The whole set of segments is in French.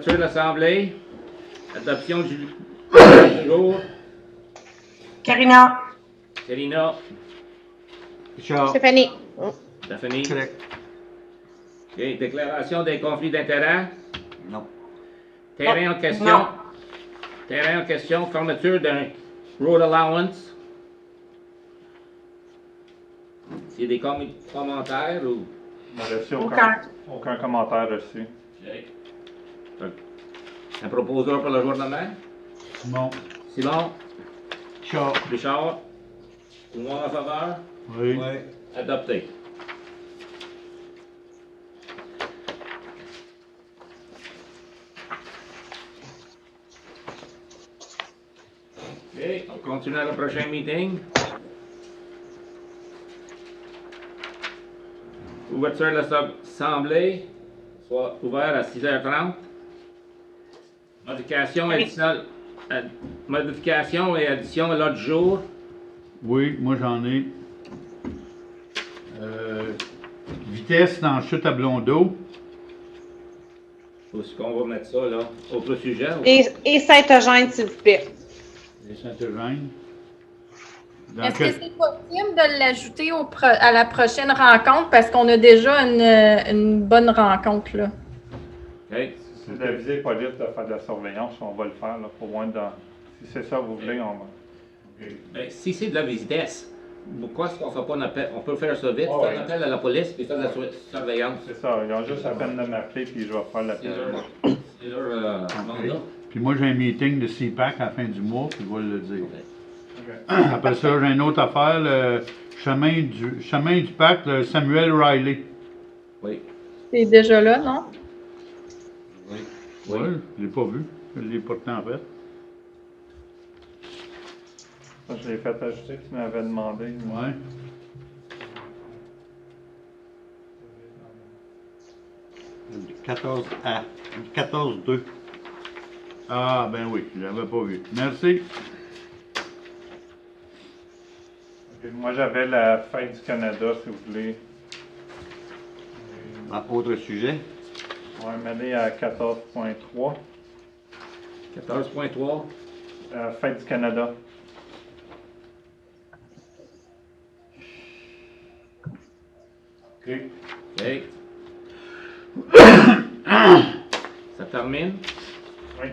de l'Assemblée, adoption du jour. Karina. Célina. Richard. Stéphanie. Stéphanie. Correct. OK. Déclaration des conflits d'intérêts. Non. Terrain en question. Non. Terrain en question. Fermeture d'un road allowance. S'il y a des commentaires ou... On a reçu Aucun. aucun commentaire reçu. OK. Un proposeur pour le gouvernement. Simon. Simon. Richard. Richard. Tout le monde en faveur? Oui. Adopté. OK, on continue à le prochain meeting. Ouverture de l'Assemblée, soit ouvert à 6h30. Modification et addition à l'autre jour. Oui, moi j'en ai. Vitesse dans chute à Blondeau. Où est-ce qu'on va mettre ça, là? Autre sujet? Et Saint-Eugène, s'il vous plaît. Et Saint-Eugène. Dans Est-ce quel- que c'est possible de l'ajouter à la prochaine rencontre parce qu'on a déjà une bonne rencontre là? OK. C'est d'aviser les police de faire de la surveillance, on va le faire, là, au moins dans... Si c'est ça que vous voulez, on va... Ben, si c'est de la vitesse, pourquoi est-ce qu'on ne fait pas un appel? On peut faire ça vite, Oh, faire oui. un appel à la police puis faire de la surveillance. C'est ça, ils ont juste à peine de m'appeler, puis je vais faire C'est l'appel. leur, c'est leur mandat. Puis moi j'ai un meeting de CPAC à la fin du mois, puis je vais le dire. OK. Après ça, j'ai une autre affaire, le chemin du parc, le Samuel Riley. Oui. C'est déjà là, non? Oui. Ouais, je l'ai pas vu. Je l'ai pourtant fait. Ça, je l'ai fait ajouter, tu m'avais demandé. Ouais. Du 14A. Du 14-2. Ah ben oui, je l'avais pas vu. Merci. Ok, moi, j'avais la fête du Canada, si vous voulez. Autre sujet. On va m'aller à 14.3. 14.3. Fête du Canada. OK. OK. Ça termine? Oui.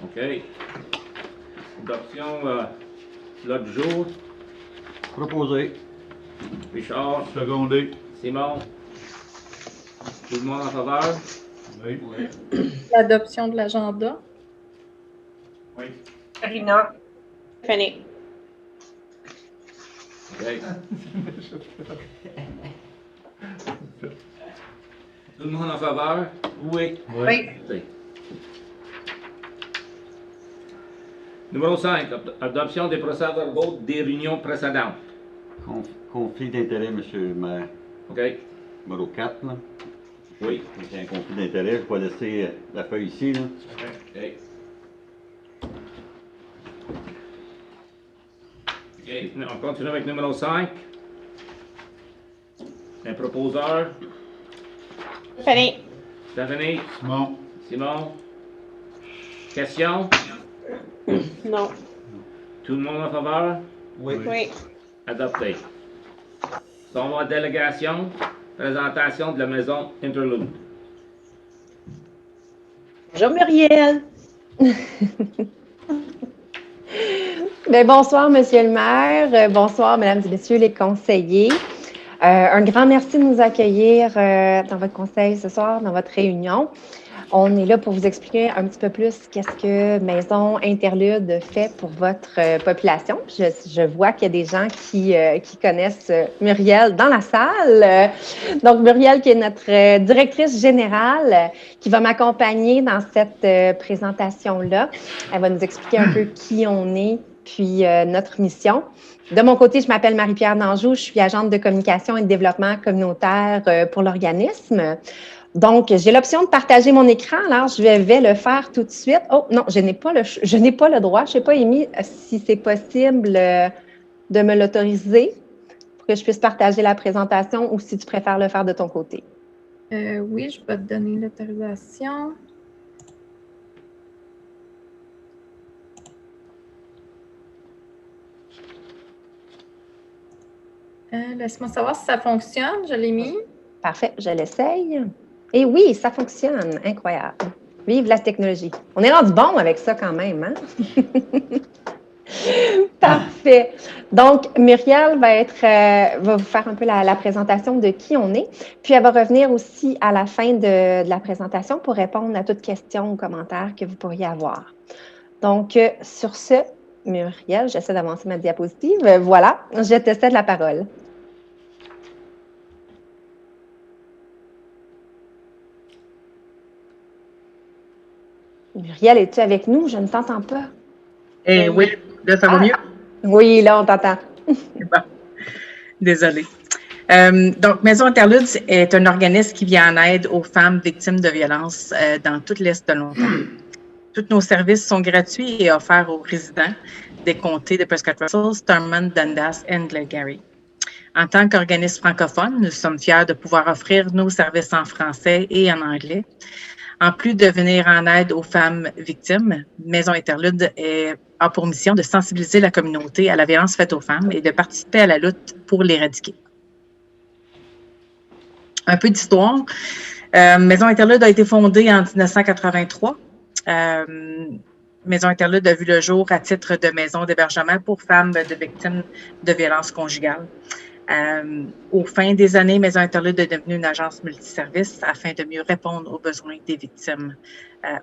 OK. Adoption l'autre jour. Proposé. Richard, Secondé. Simon. Tout le monde en faveur? Oui. L'adoption de l'agenda. Oui. Karina. Stéphanie. OK. Tout le monde en faveur? Oui. Oui. OK. Numéro 5, adoption des procès-verbaux des réunions précédentes. Conflit d'intérêt, monsieur le maire. OK? Numéro 4, là. Oui. C'est un conflit d'intérêt. Je vais pas laisser la feuille ici, là. OK. OK, on continue avec numéro 5. Un proposeur, Stéphanie. Stéphanie, Simon. Simon. Question? Non. Tout le monde en faveur? Oui. Adopté. Son mot de délégation, présentation de la maison Interlude. Bonjour Muriel. Ben, bonsoir Monsieur le maire, bonsoir Mesdames et Messieurs les conseillers. Un grand merci de nous accueillir dans votre conseil ce soir, dans votre réunion. On est là pour vous expliquer un petit peu plus qu'est-ce que Maison Interlude fait pour votre population. Je vois qu'il y a des gens qui connaissent Muriel dans la salle. Donc, Muriel qui est notre directrice générale qui va m'accompagner dans cette présentation-là. Elle va nous expliquer un peu qui on est, puis notre mission. De mon côté, je m'appelle Marie-Pierre Danjou, je suis agente de communication et de développement communautaire pour l'organisme. Donc, j'ai l'option de partager mon écran, alors je vais le faire tout de suite. Oh non, je n'ai pas le droit. Je ne sais pas, Amy, si c'est possible de me l'autoriser pour que je puisse partager la présentation ou si tu préfères le faire de ton côté. Oui, je vais te donner l'autorisation. Laisse-moi savoir si ça fonctionne. Je l'ai mis. Parfait, je l'essaye. Et oui, ça fonctionne. Incroyable. Vive la technologie. On est rendu bon avec ça quand même, hein? Parfait. Donc, Muriel va vous faire un peu la présentation de qui on est. Puis, elle va revenir aussi à la fin de la présentation pour répondre à toutes questions ou commentaires que vous pourriez avoir. Donc, sur ce, Muriel, j'essaie d'avancer ma diapositive. Voilà, je te cède la parole. Muriel, es-tu avec nous? Je ne t'entends pas. Oui, là, ça va mieux? Oui, là, on t'entend. Bon. Désolée. Donc, Maison Interlude est un organisme qui vient en aide aux femmes victimes de violences dans tout l'Est de l'Ontario. Tous nos services sont gratuits et offerts aux résidents des comtés de Prescott-Russell, Stormont, Dundas et Glengarry. En tant qu'organisme francophone, nous sommes fiers de pouvoir offrir nos services en français et en anglais. En plus de venir en aide aux femmes victimes, Maison Interlude a pour mission de sensibiliser la communauté à la violence faite aux femmes et de participer à la lutte pour l'éradiquer. Un peu d'histoire. Maison Interlude a été fondée en 1983. Maison Interlude a vu le jour à titre de maison d'hébergement pour femmes de victimes de violences conjugales. Au fin des années, Maison Interlude est devenue une agence multiservice afin de mieux répondre aux besoins des victimes.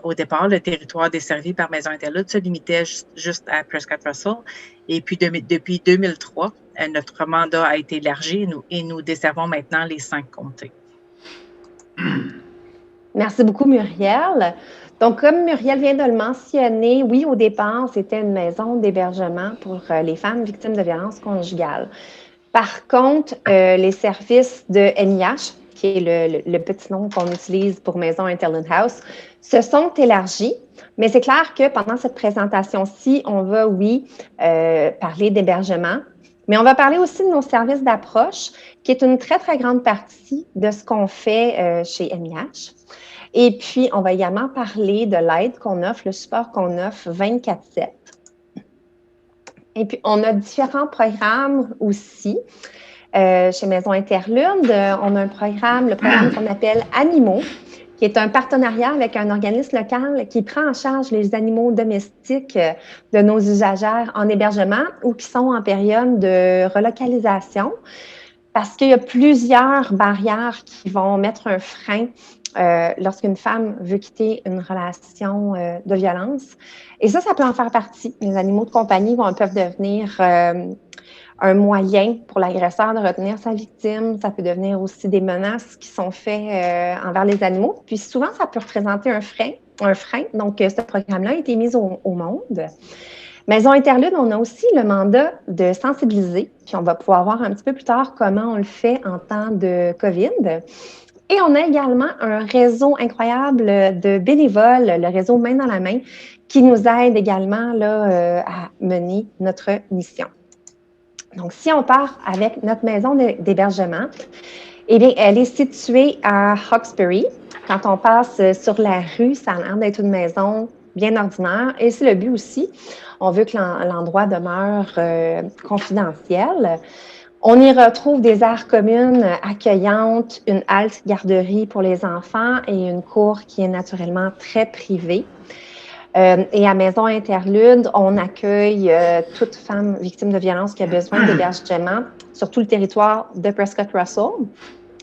Au départ, le territoire desservi par Maison Interlude se limitait juste à Prescott-Russell. Et puis, depuis 2003, notre mandat a été élargi et nous desservons maintenant les 5 comtés. Merci beaucoup, Muriel. Donc, comme Muriel vient de le mentionner, oui, au départ, c'était une maison d'hébergement pour les femmes victimes de violences conjugales. Par contre, les services de MIH, qui est le petit nom qu'on utilise pour Maison Interlude House, se sont élargis. Mais c'est clair que pendant cette présentation-ci, on va, oui, parler d'hébergement, mais on va parler aussi de nos services d'approche, qui est une très, très grande partie de ce qu'on fait chez MIH. Et puis, on va également parler de l'aide qu'on offre, le support qu'on offre 24/7. Et puis, on a différents programmes aussi. Chez Maison Interlude, on a le programme qu'on appelle Animaux, qui est un partenariat avec un organisme local qui prend en charge les animaux domestiques de nos usagères en hébergement ou qui sont en période de relocalisation, parce qu'il y a plusieurs barrières qui vont mettre un frein lorsqu'une femme veut quitter une relation de violence. Et ça peut en faire partie. Les animaux de compagnie peuvent devenir un moyen pour l'agresseur de retenir sa victime. Ça peut devenir aussi des menaces qui sont faites envers les animaux. Puis souvent, ça peut représenter un frein. Donc, ce programme-là a été mis au monde. Maison Interlude, on a aussi le mandat de sensibiliser. Puis on va pouvoir voir un petit peu plus tard comment on le fait en temps de COVID. Et on a également un réseau incroyable de bénévoles, le réseau Main dans la main, qui nous aide également là, à mener notre mission. Donc, si on part avec notre maison d'hébergement, eh bien, elle est située à Hawkesbury. Quand on passe sur la rue, ça a l'air d'être une maison bien ordinaire. Et c'est le but aussi. On veut que l'endroit demeure confidentiel. On y retrouve des aires communes accueillantes, une halte garderie pour les enfants et une cour qui est naturellement très privée. Et à Maison Interlude, on accueille toute femme victime de violence qui a besoin d'hébergement sur tout le territoire de Prescott-Russell.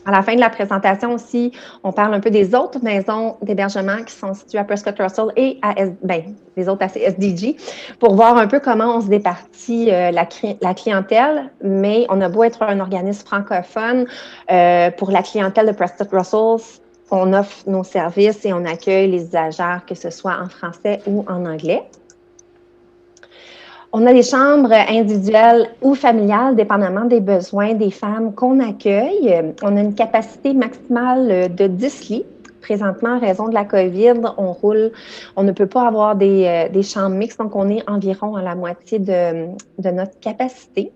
À la fin de la présentation aussi, on parle un peu des autres maisons d'hébergement qui sont situées à Prescott-Russell et les autres à SDG pour voir un peu comment on se départit la clientèle. Mais on a beau être un organisme francophone, pour la clientèle de Prescott-Russell, on offre nos services et on accueille les usagères, que ce soit en français ou en anglais. On a des chambres individuelles ou familiales, dépendamment des besoins des femmes qu'on accueille. On a une capacité maximale de 10 lits. Présentement, en raison de la COVID, on ne peut pas avoir des chambres mixtes, donc on est environ à la moitié de notre capacité.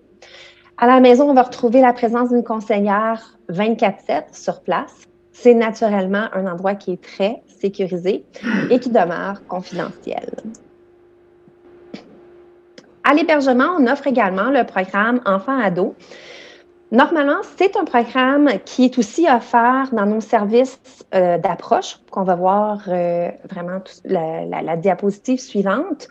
À la maison, on va retrouver la présence d'une conseillère 24/7 sur place. C'est naturellement un endroit qui est très sécurisé et qui demeure confidentiel. À l'hébergement, on offre également le programme Enfants-Ados. Normalement, c'est un programme qui est aussi offert dans nos services d'approche, qu'on va voir vraiment la diapositive suivante.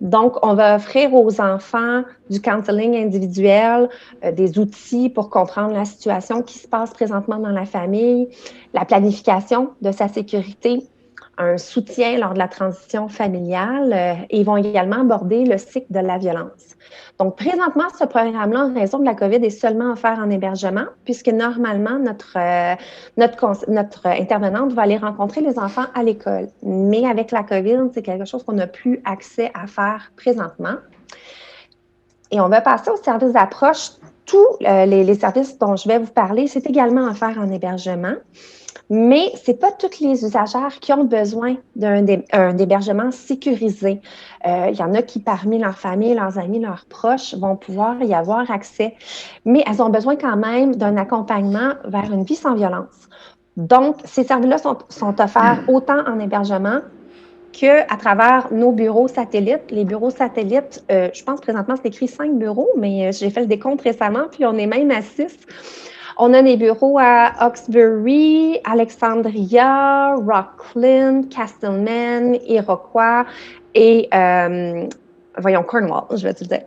Donc, on va offrir aux enfants du counseling individuel, des outils pour comprendre la situation qui se passe présentement dans la famille, la planification de sa sécurité, un soutien lors de la transition familiale et ils vont également aborder le cycle de la violence. Donc, présentement, ce programme-là, en raison de la COVID, est seulement offert en hébergement, puisque normalement, notre intervenante va aller rencontrer les enfants à l'école. Mais avec la COVID, c'est quelque chose qu'on n'a plus accès à faire présentement. Et on va passer au service d'approche. Tous les services dont je vais vous parler, c'est également offert en hébergement. Mais ce n'est pas toutes les usagères qui ont besoin d'un hébergement sécurisé. Il y en a qui, parmi leurs familles, leurs amis, leurs proches, vont pouvoir y avoir accès. Mais elles ont besoin quand même d'un accompagnement vers une vie sans violence. Donc, ces services-là sont offerts autant en hébergement qu'à travers nos bureaux satellites. Les bureaux satellites, je pense présentement, c'est écrit 5 bureaux, mais j'ai fait le décompte récemment, puis on est même à 6. On a des bureaux à Hawkesbury, Alexandria, Rockland, Castleman, Iroquois et, Cornwall, je vais te le dire.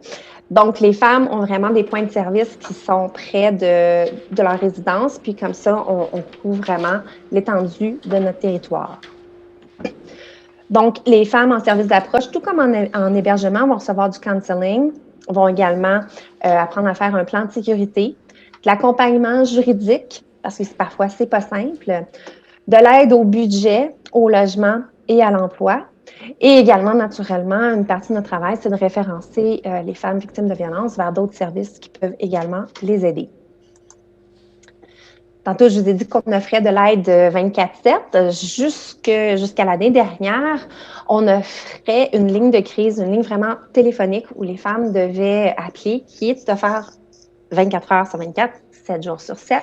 Donc, les femmes ont vraiment des points de service qui sont près de leur résidence, puis comme ça, on couvre vraiment l'étendue de notre territoire. Donc, les femmes en service d'approche, tout comme en hébergement, vont recevoir du counseling, vont également apprendre à faire un plan de sécurité, de l'accompagnement juridique, parce que parfois, c'est pas simple, de l'aide au budget, au logement et à l'emploi. Et également, naturellement, une partie de notre travail, c'est de référencer les femmes victimes de violences vers d'autres services qui peuvent également les aider. Tantôt, je vous ai dit qu'on offrait de l'aide 24/7. Jusqu'à l'année dernière, on offrait une ligne de crise, une ligne vraiment téléphonique où les femmes devaient appeler, qui est de faire 24 heures sur 24, 7 jours sur 7.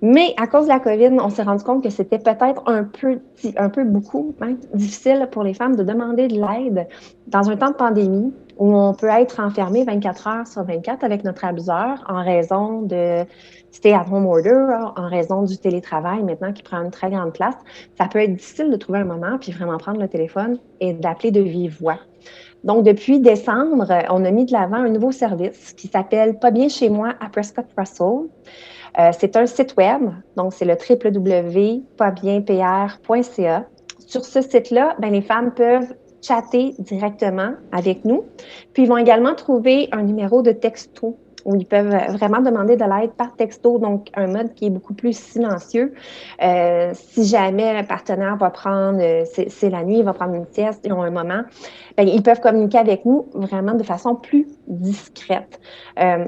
Mais à cause de la COVID, on s'est rendu compte que c'était peut-être un peu beaucoup difficile pour les femmes de demander de l'aide dans un temps de pandémie où on peut être enfermé 24 heures sur 24 avec notre abuseur en raison de stay-at-home order, en raison du télétravail maintenant qui prend une très grande place. Ça peut être difficile de trouver un moment puis vraiment prendre le téléphone et d'appeler de vive voix. Donc, depuis décembre, on a mis de l'avant un nouveau service qui s'appelle Pas bien chez moi à Prescott Russell. C'est un site web, donc c'est le www.pasbienpr.ca. Sur ce site-là, les femmes peuvent chatter directement avec nous. Puis, ils vont également trouver un numéro de texto où ils peuvent vraiment demander de l'aide par texto, donc un mode qui est beaucoup plus silencieux. Si jamais un partenaire va prendre, c'est la nuit, il va prendre une sieste, ils ont un moment, ils peuvent communiquer avec nous vraiment de façon plus discrète.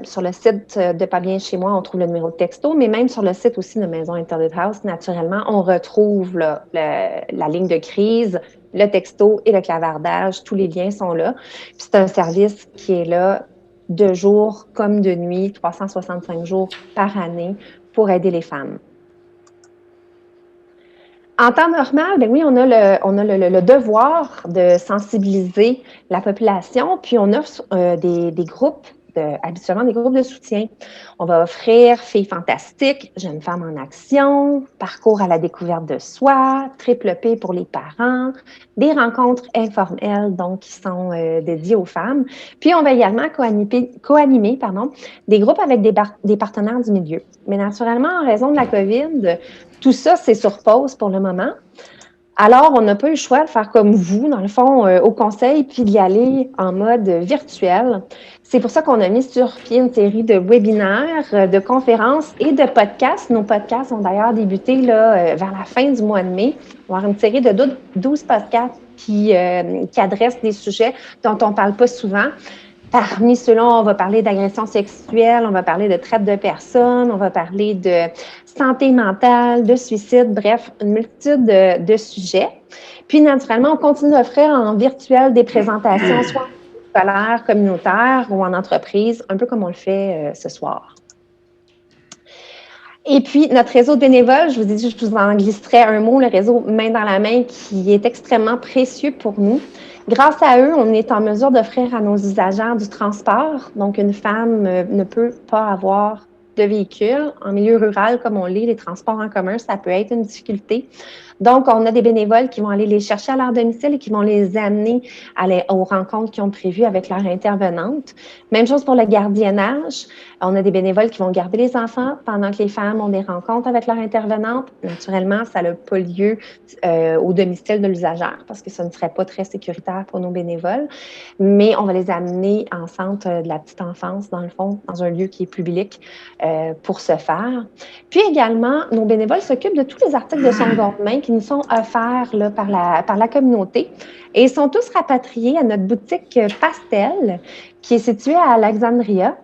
Sur le site de Pas bien chez moi, on trouve le numéro de texto, mais même sur le site aussi de Maison Interlude House, naturellement, on retrouve la ligne de crise, le texto et le clavardage. Tous les liens sont là. Puis c'est un service qui est là de jour comme de nuit, 365 jours par année pour aider les femmes. En temps normal, oui, on a le devoir de sensibiliser la population, puis on offre des groupes, habituellement des groupes de soutien. On va offrir Filles fantastiques, Jeunes femmes en action, Parcours à la découverte de soi, Triple P pour les parents, des rencontres informelles donc qui sont dédiées aux femmes. Puis on va également co-animer des groupes avec des partenaires du milieu. Mais naturellement, en raison de la COVID, tout ça, c'est sur pause pour le moment. Alors, on n'a pas eu le choix de faire comme vous, dans le fond, au conseil, puis d'y aller en mode virtuel. C'est pour ça qu'on a mis sur pied une série de webinaires, de conférences et de podcasts. Nos podcasts ont d'ailleurs débuté vers la fin du mois de mai. On va avoir une série de 12 podcasts qui adressent des sujets dont on ne parle pas souvent. Parmi ceux-là, on va parler d'agression sexuelle, on va parler de traite de personnes, on va parler de santé mentale, de suicide, bref, une multitude de sujets. Puis, naturellement, on continue d'offrir en virtuel des présentations, soit scolaires, communautaires ou en entreprise, un peu comme on le fait ce soir. Et puis, notre réseau de bénévoles, je vous ai dit, je vous en glisserai un mot, le réseau Main dans la main, qui est extrêmement précieux pour nous. Grâce à eux, on est en mesure d'offrir à nos usagères du transport. Donc, une femme ne peut pas avoir de véhicule. En milieu rural, comme on l'est, les transports en commun, ça peut être une difficulté. Donc, on a des bénévoles qui vont aller les chercher à leur domicile et qui vont les amener aux rencontres qu'ils ont prévues avec leur intervenante. Même chose pour le gardiennage. On a des bénévoles qui vont garder les enfants pendant que les femmes ont des rencontres avec leur intervenante. Naturellement, ça n'a pas lieu au domicile de l'usagère parce que ça ne serait pas très sécuritaire pour nos bénévoles. Mais on va les amener en centre de la petite enfance, dans le fond, dans un lieu qui est public pour ce faire. Puis également, nos bénévoles s'occupent de tous les articles de seconde main qui nous sont offerts là, par la communauté. Et ils sont tous rapatriés à notre boutique Pastel, qui est située à Alexandria.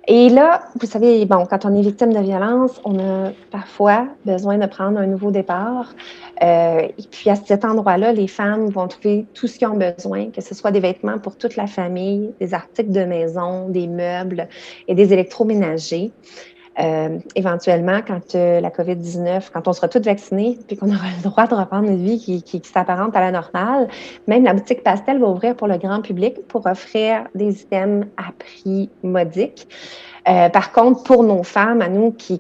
Et là, vous savez, bon, quand on est victime de violence, on a parfois besoin de prendre un nouveau départ. Et puis, à cet endroit-là, les femmes vont trouver tout ce qu'ils ont besoin, que ce soit des vêtements pour toute la famille, des articles de maison, des meubles et des électroménagers. Éventuellement, quand la COVID-19, quand on sera toutes vaccinées, puis qu'on aura le droit de reprendre une vie qui s'apparente à la normale, même la boutique Pastel va ouvrir pour le grand public pour offrir des items à prix modique. Par contre, pour nos femmes, à nous qui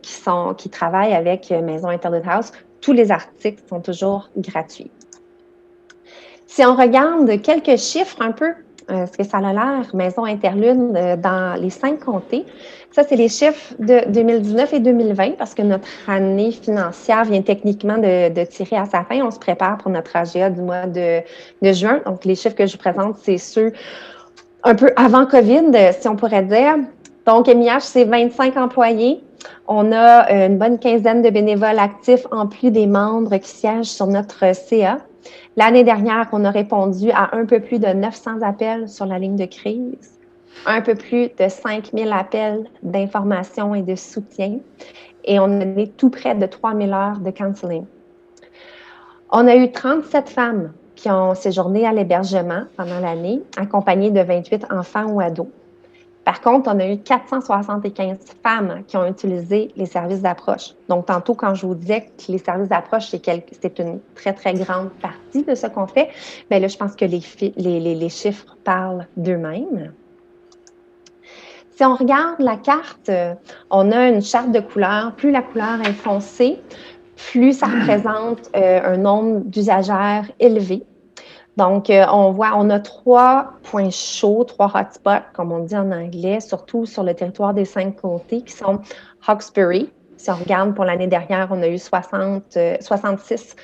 travaillent avec Maison Interlude House, tous les articles sont toujours gratuits. Si on regarde quelques chiffres un peu, ce que ça a l'air, Maison Interlude dans les 5 comtés. Ça, c'est les chiffres de 2019 et 2020 parce que notre année financière vient techniquement de tirer à sa fin. On se prépare pour notre AGA du mois de juin. Donc, les chiffres que je vous présente, c'est ceux un peu avant COVID, si on pourrait dire. Donc, MIH, c'est 25 employés. On a une bonne quinzaine de bénévoles actifs en plus des membres qui siègent sur notre CA. L'année dernière, on a répondu à un peu plus de 900 appels sur la ligne de crise, un peu plus de 5000 appels d'information et de soutien, et on a donné tout près de 3000 heures de counseling. On a eu 37 femmes qui ont séjourné à l'hébergement pendant l'année, accompagnées de 28 enfants ou ados. Par contre, on a eu 475 femmes qui ont utilisé les services d'approche. Donc, tantôt, quand je vous disais que les services d'approche, c'est une très, très grande partie de ce qu'on fait, bien là, je pense que les chiffres parlent d'eux-mêmes. Si on regarde la carte, on a une charte de couleurs. Plus la couleur est foncée, plus ça représente un nombre d'usagères élevé. Donc, on a 3 points chauds, 3 hotspots, comme on dit en anglais, surtout sur le territoire des 5 comtés, qui sont Hawkesbury. Si on regarde pour l'année dernière, on a eu 66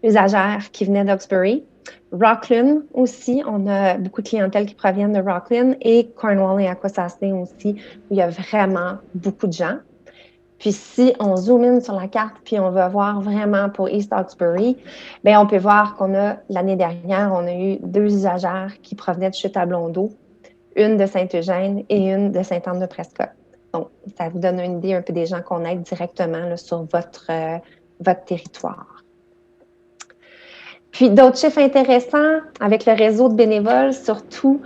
usagères qui venaient d'Hawkesbury. Rockland aussi, on a beaucoup de clientèle qui proviennent de Rockland et Cornwall et Akwesasne aussi, où il y a vraiment beaucoup de gens. Puis si on zoome in sur la carte, puis on va voir vraiment pour East Hawkesbury, bien, on peut voir qu'on a, l'année dernière, on a eu 2 usagères qui provenaient de Chute-à-Blondeau, une de Saint-Eugène et une de Sainte-Anne-de-Prescott. Donc, ça vous donne une idée un peu des gens qu'on aide directement là, sur votre territoire. Puis, d'autres chiffres intéressants avec le réseau de bénévoles, surtout,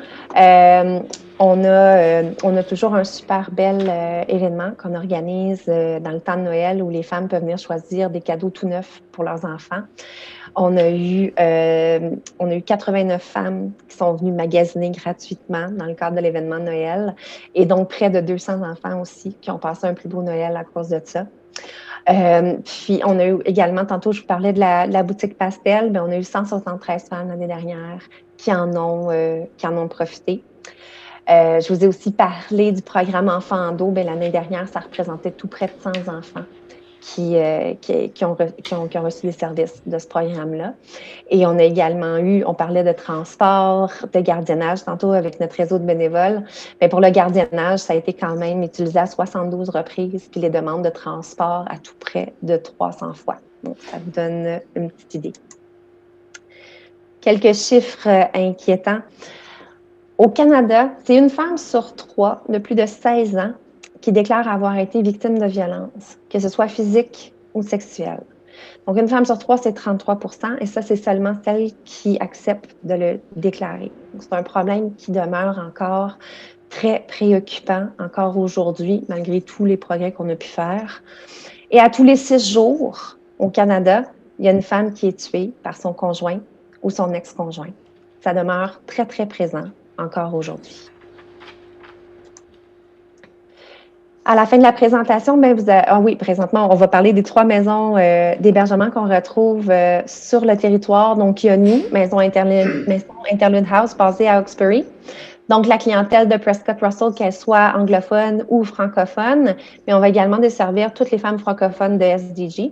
on a toujours un super bel événement qu'on organise dans le temps de Noël où les femmes peuvent venir choisir des cadeaux tout neufs pour leurs enfants. On a eu 89 femmes qui sont venues magasiner gratuitement dans le cadre de l'événement de Noël et donc près de 200 enfants aussi qui ont passé un plus beau Noël à cause de ça. Puis, on a eu également, tantôt, je vous parlais de la boutique Pastel, bien, on a eu 173 femmes l'année dernière qui en ont profité. Je vous ai aussi parlé du programme Enfants en dos. Bien, l'année dernière, ça représentait tout près de 100 enfants qui ont reçu les services de ce programme-là. Et on a également on parlait de transport, de gardiennage, tantôt avec notre réseau de bénévoles. Mais pour le gardiennage, ça a été quand même utilisé à 72 reprises, puis les demandes de transport à tout près de 300 fois. Donc, ça vous donne une petite idée. Quelques chiffres inquiétants. Au Canada, c'est une femme sur 3 de plus de 16 ans qui déclarent avoir été victime de violence, que ce soit physique ou sexuelle. Donc, une femme sur 3, c'est 33 % et ça, c'est seulement celle qui accepte de le déclarer. C'est un problème qui demeure encore très préoccupant, encore aujourd'hui, malgré tous les progrès qu'on a pu faire. Et à tous les 6 jours, au Canada, il y a une femme qui est tuée par son conjoint ou son ex-conjoint. Ça demeure très, très présent encore aujourd'hui. À la fin de la présentation, présentement, on va parler des 3 maisons d'hébergement qu'on retrouve sur le territoire. Donc, il y a nous, Maison Interlude House, basée à Hawkesbury. Donc, la clientèle de Prescott Russell, qu'elle soit anglophone ou francophone, mais on va également desservir toutes les femmes francophones de SDG.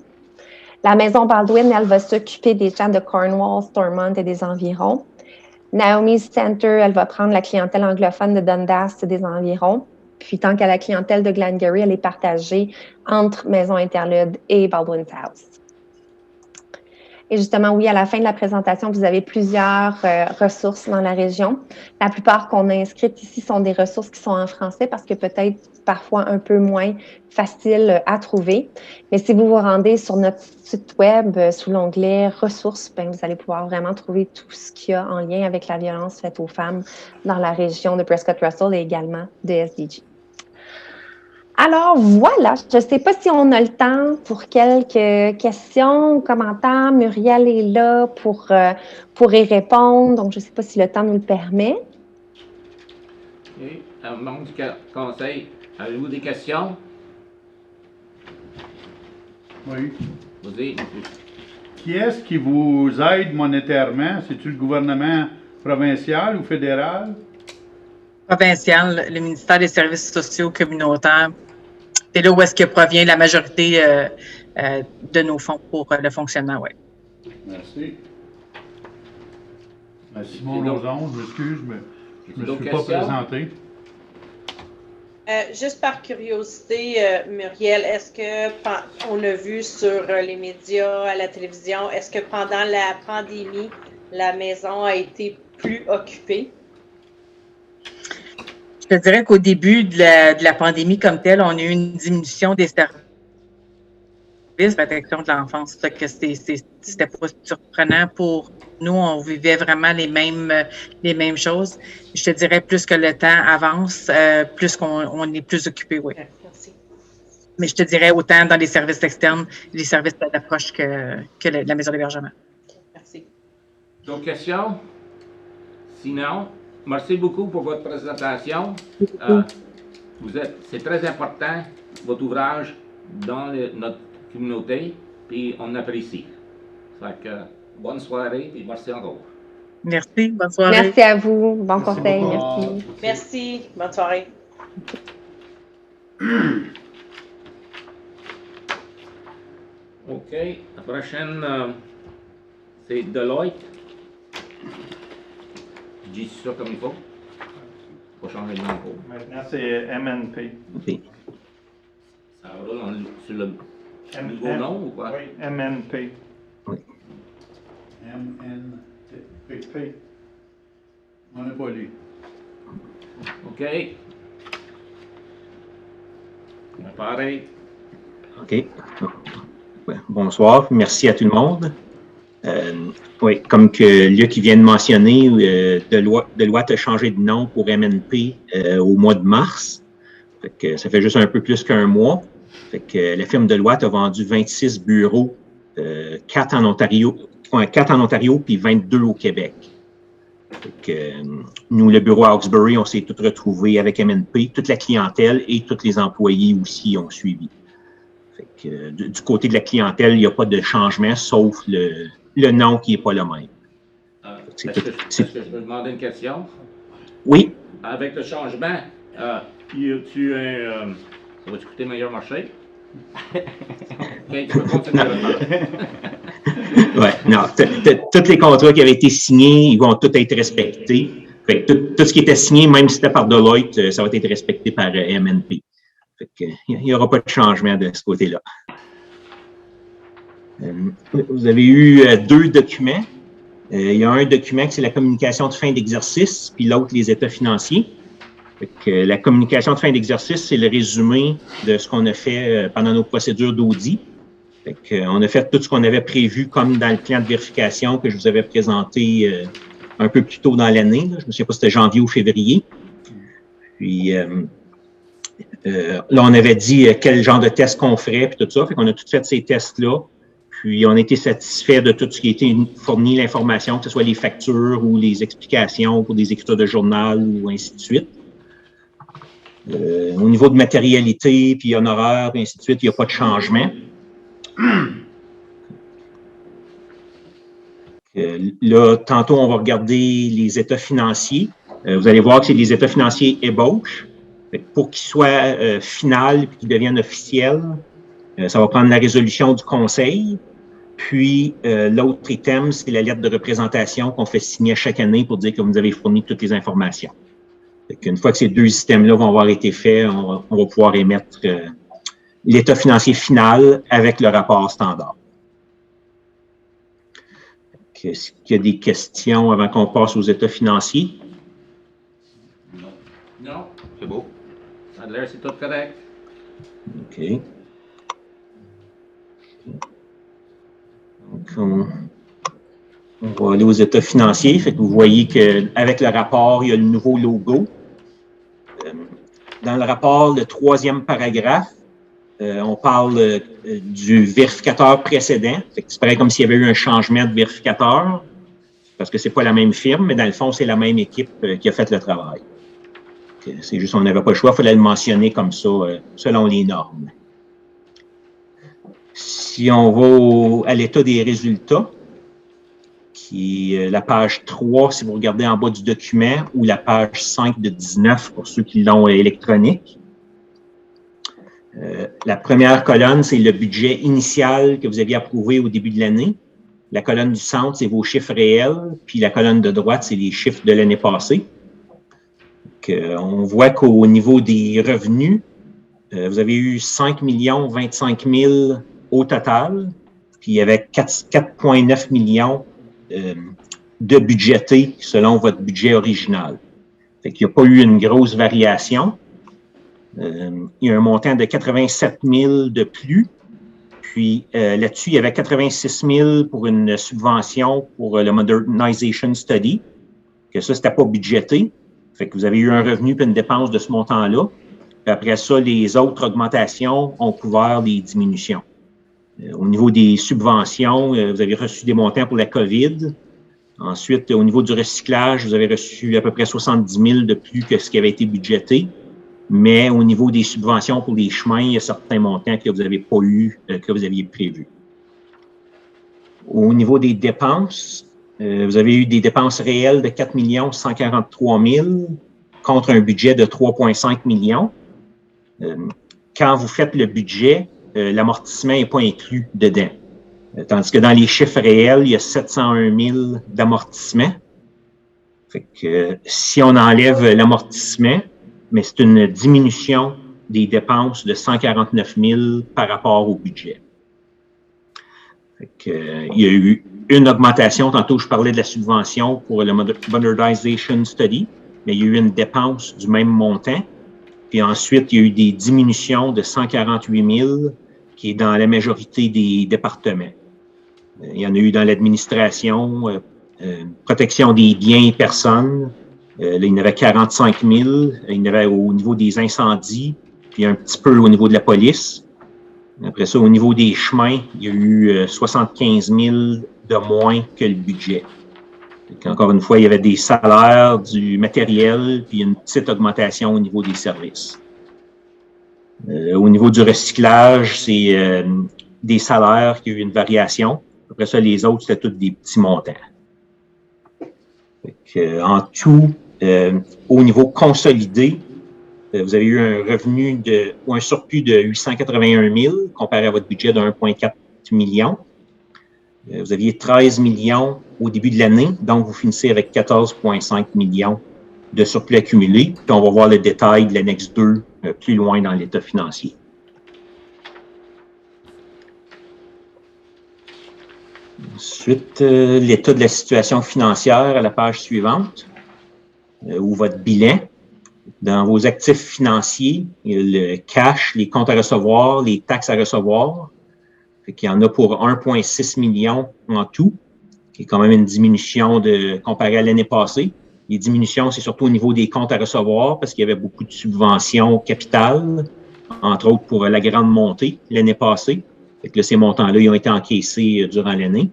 La Maison Baldwin, elle va s'occuper des gens de Cornwall, Stormont et des environs. Naomi's Center, elle va prendre la clientèle anglophone de Dundas et des environs. Puis, tant qu'à la clientèle de Glengarry, elle est partagée entre Maison Interlude et Baldwin's House. Et justement, oui, à la fin de la présentation, vous avez plusieurs ressources dans la région. La plupart qu'on a inscrites ici sont des ressources qui sont en français parce que peut-être parfois un peu moins facile à trouver. Mais si vous vous rendez sur notre site web sous l'onglet ressources, vous allez pouvoir vraiment trouver tout ce qu'il y a en lien avec la violence faite aux femmes dans la région de Prescott Russell et également de SDG. Alors voilà, je ne sais pas si on a le temps pour quelques questions ou commentaires. Muriel est là pour y répondre, donc je ne sais pas si le temps nous le permet. Et membre du conseil, avez-vous des questions? Oui. Vas-y. Qui est-ce qui vous aide monétairement? C'est-tu le gouvernement provincial ou fédéral? Provincial, le ministère des Services sociaux communautaires. C'est là où est-ce que provient la majorité de nos fonds pour le fonctionnement, oui. Merci. Simon Lauzon, je m'excuse, mais je ne me suis pas présenté. Juste par curiosité, Muriel, est-ce que, on a vu sur les médias, à la télévision, est-ce que pendant la pandémie, la maison a été plus occupée? Je te dirais qu'au début de la pandémie comme telle, on a eu une diminution des services de protection de l'enfance. Ça que c'était pas surprenant pour nous. On vivait vraiment les mêmes choses. Je te dirais, plus que le temps avance, plus qu'on est plus occupé, oui. Merci. Mais je te dirais autant dans les services externes, les services d'approche que la maison d'hébergement. Merci. D'autres questions? Sinon, merci beaucoup pour votre présentation. C'est très important, votre ouvrage, dans notre communauté, puis on apprécie. Fait que, bonne soirée, puis merci encore. Merci, bonne soirée. Merci à vous, bon conseil, beaucoup. merci. Merci, bonne soirée. OK, la prochaine, c'est Deloitte. Je dis ça comme il faut. Faut changer de nom pour. Maintenant, c'est MNP. Ça roule sur le nouveau nom ou quoi? Oui, MNP. MNP. On n'a pas lu. OK. Pareil. OK. Bonsoir. Merci à tout le monde. Oui, comme que Luc vient de mentionner, Deloitte a changé de nom pour MNP au mois de mars. Fait que ça fait juste un peu plus qu'un mois. Fait que la firme Deloitte a vendu 26 bureaux, 4 en Ontario puis 22 au Québec. Fait que, nous, le bureau à Hawkesbury, on s'est tous retrouvés avec MNP. Toute la clientèle et tous les employés aussi ont suivi. Fait que, du côté de la clientèle, il n'y a pas de changement, sauf le nom qui n'est pas le même. Est-ce que je peux demander une question? Oui. Avec le changement, y a-tu un... ça va-tu coûter meilleur marché? OK, tu peux continuer. Oui, non. Tous les contrats qui avaient été signés, ils vont tous être respectés. Fait que tout ce qui était signé, même si c'était par Deloitte, ça va être respecté par MNP. Fait que, il n'y aura pas de changement de ce côté-là. Vous avez eu 2 documents. Il y a un document qui c'est la communication de fin d'exercice, puis l'autre, les états financiers. Fait que, la communication de fin d'exercice, c'est le résumé de ce qu'on a fait pendant nos procédures d'audit. Fait que, on a fait tout ce qu'on avait prévu comme dans le plan de vérification que je vous avais présenté un peu plus tôt dans l'année. Je ne sais pas si c'était janvier ou février. Puis, Là, on avait dit quel genre de test qu'on ferait, puis tout ça. Fait qu'on a tout fait ces tests-là. Puis, on a été satisfait de tout ce qui a été fourni, l'information, que ce soit les factures ou les explications pour des écritures de journal ou ainsi de suite. Au niveau de matérialité, puis honoraires, ainsi de suite, il n'y a pas de changement. Là, tantôt, on va regarder les états financiers. Vous allez voir que c'est des états financiers ébauches. Pour qu'ils soient finales et qu'ils deviennent officiels, ça va prendre la résolution du conseil. Puis, l'autre item, c'est la lettre de représentation qu'on fait signer chaque année pour dire que vous nous avez fourni toutes les informations. Une fois que ces deux systèmes-là vont avoir été faits, on va pouvoir émettre l'état financier final avec le rapport standard. Est-ce qu'il y a des questions avant qu'on passe aux états financiers? Non, c'est beau. Ça a l'air, c'est tout correct. OK. Donc, on va aller aux états financiers. Fait que vous voyez qu'avec le rapport, il y a le nouveau logo. Dans le rapport, le troisième paragraphe, on parle du vérificateur précédent. C'est pareil comme s'il y avait eu un changement de vérificateur, parce que c'est pas la même firme, mais dans le fond, c'est la même équipe qui a fait le travail. C'est juste qu'on n'avait pas le choix, il fallait le mentionner comme ça, selon les normes. Si on va à l'état des résultats, qui est la page 3, si vous regardez en bas du document, ou la page 5 de 19 pour ceux qui l'ont électronique. La première colonne, c'est le budget initial que vous aviez approuvé au début de l'année. La colonne du centre, c'est vos chiffres réels, puis la colonne de droite, c'est les chiffres de l'année passée. On voit qu'au niveau des revenus, vous avez eu 5 025 000 au total, puis il y avait 4,9 millions de budgétés selon votre budget original. Fait qu'il n'y a pas eu une grosse variation. Il y a un montant de 87 000 de plus. Puis là-dessus, il y avait 86 000 pour une subvention pour le Modernization Study, que ça, c'était pas budgété. Fait que vous avez eu un revenu puis une dépense de ce montant-là. Puis après ça, les autres augmentations ont couvert les diminutions. Au niveau des subventions, vous avez reçu des montants pour la COVID. Ensuite, au niveau du recyclage, vous avez reçu à peu près 70 000 de plus que ce qui avait été budgété. Mais au niveau des subventions pour les chemins, il y a certains montants que vous n'avez pas eu, que vous aviez prévus. Au niveau des dépenses, vous avez eu des dépenses réelles de 4 143 000 contre un budget de 3,5 millions. Quand vous faites le budget, l'amortissement n'est pas inclus dedans. Tandis que dans les chiffres réels, il y a 701 000 d'amortissement. Fait que si on enlève l'amortissement, mais c'est une diminution des dépenses de 149 000 par rapport au budget. Fait que, il y a eu une augmentation. Tantôt, je parlais de la subvention pour le Modernization Study, mais il y a eu une dépense du même montant. Puis ensuite, il y a eu des diminutions de 148 000 qui est dans la majorité des départements. Il y en a eu dans l'administration, protection des biens et personnes. Là, il y en avait 45 000. Il y en avait au niveau des incendies, puis un petit peu au niveau de la police. Après ça, au niveau des chemins, il y a eu 75 000 de moins que le budget. Encore une fois, il y avait des salaires, du matériel, puis une petite augmentation au niveau des services. Au niveau du recyclage, c'est des salaires qui ont eu une variation. Après ça, les autres, c'était tous des petits montants. En tout, au niveau consolidé, vous avez eu un revenu ou un surplus de 881 000 comparé à votre budget de 1,4 million. Vous aviez 13 millions au début de l'année, donc vous finissez avec 14,5 millions de surplus accumulé. Puis on va voir le détail de l'annexe 2 plus loin dans l'état financier. Ensuite, l'état de la situation financière à la page suivante, ou votre bilan. Dans vos actifs financiers, il y a le cash, les comptes à recevoir, les taxes à recevoir. Fait qu'il y en a pour 1,6 million en tout, qui est quand même une diminution comparé à l'année passée. Les diminutions, c'est surtout au niveau des comptes à recevoir parce qu'il y avait beaucoup de subventions capitales, entre autres pour la grande montée l'année passée. Fait que là, ces montants-là, ils ont été encaissés durant l'année.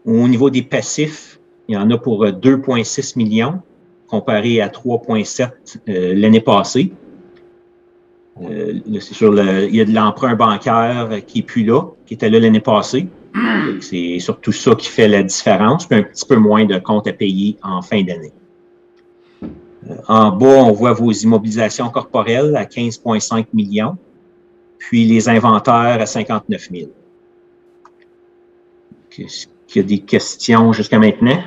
Au niveau des passifs, il y en a pour 2,6 millions comparé à 3,7 l'année passée. C'est sûr, il y a de l'emprunt bancaire qui n'est plus là, qui était là l'année passée. C'est surtout ça qui fait la différence, puis un petit peu moins de comptes à payer en fin d'année. En bas, on voit vos immobilisations corporelles à 15,5 millions, puis les inventaires à 59 000. Est-ce qu'il y a des questions jusqu'à maintenant?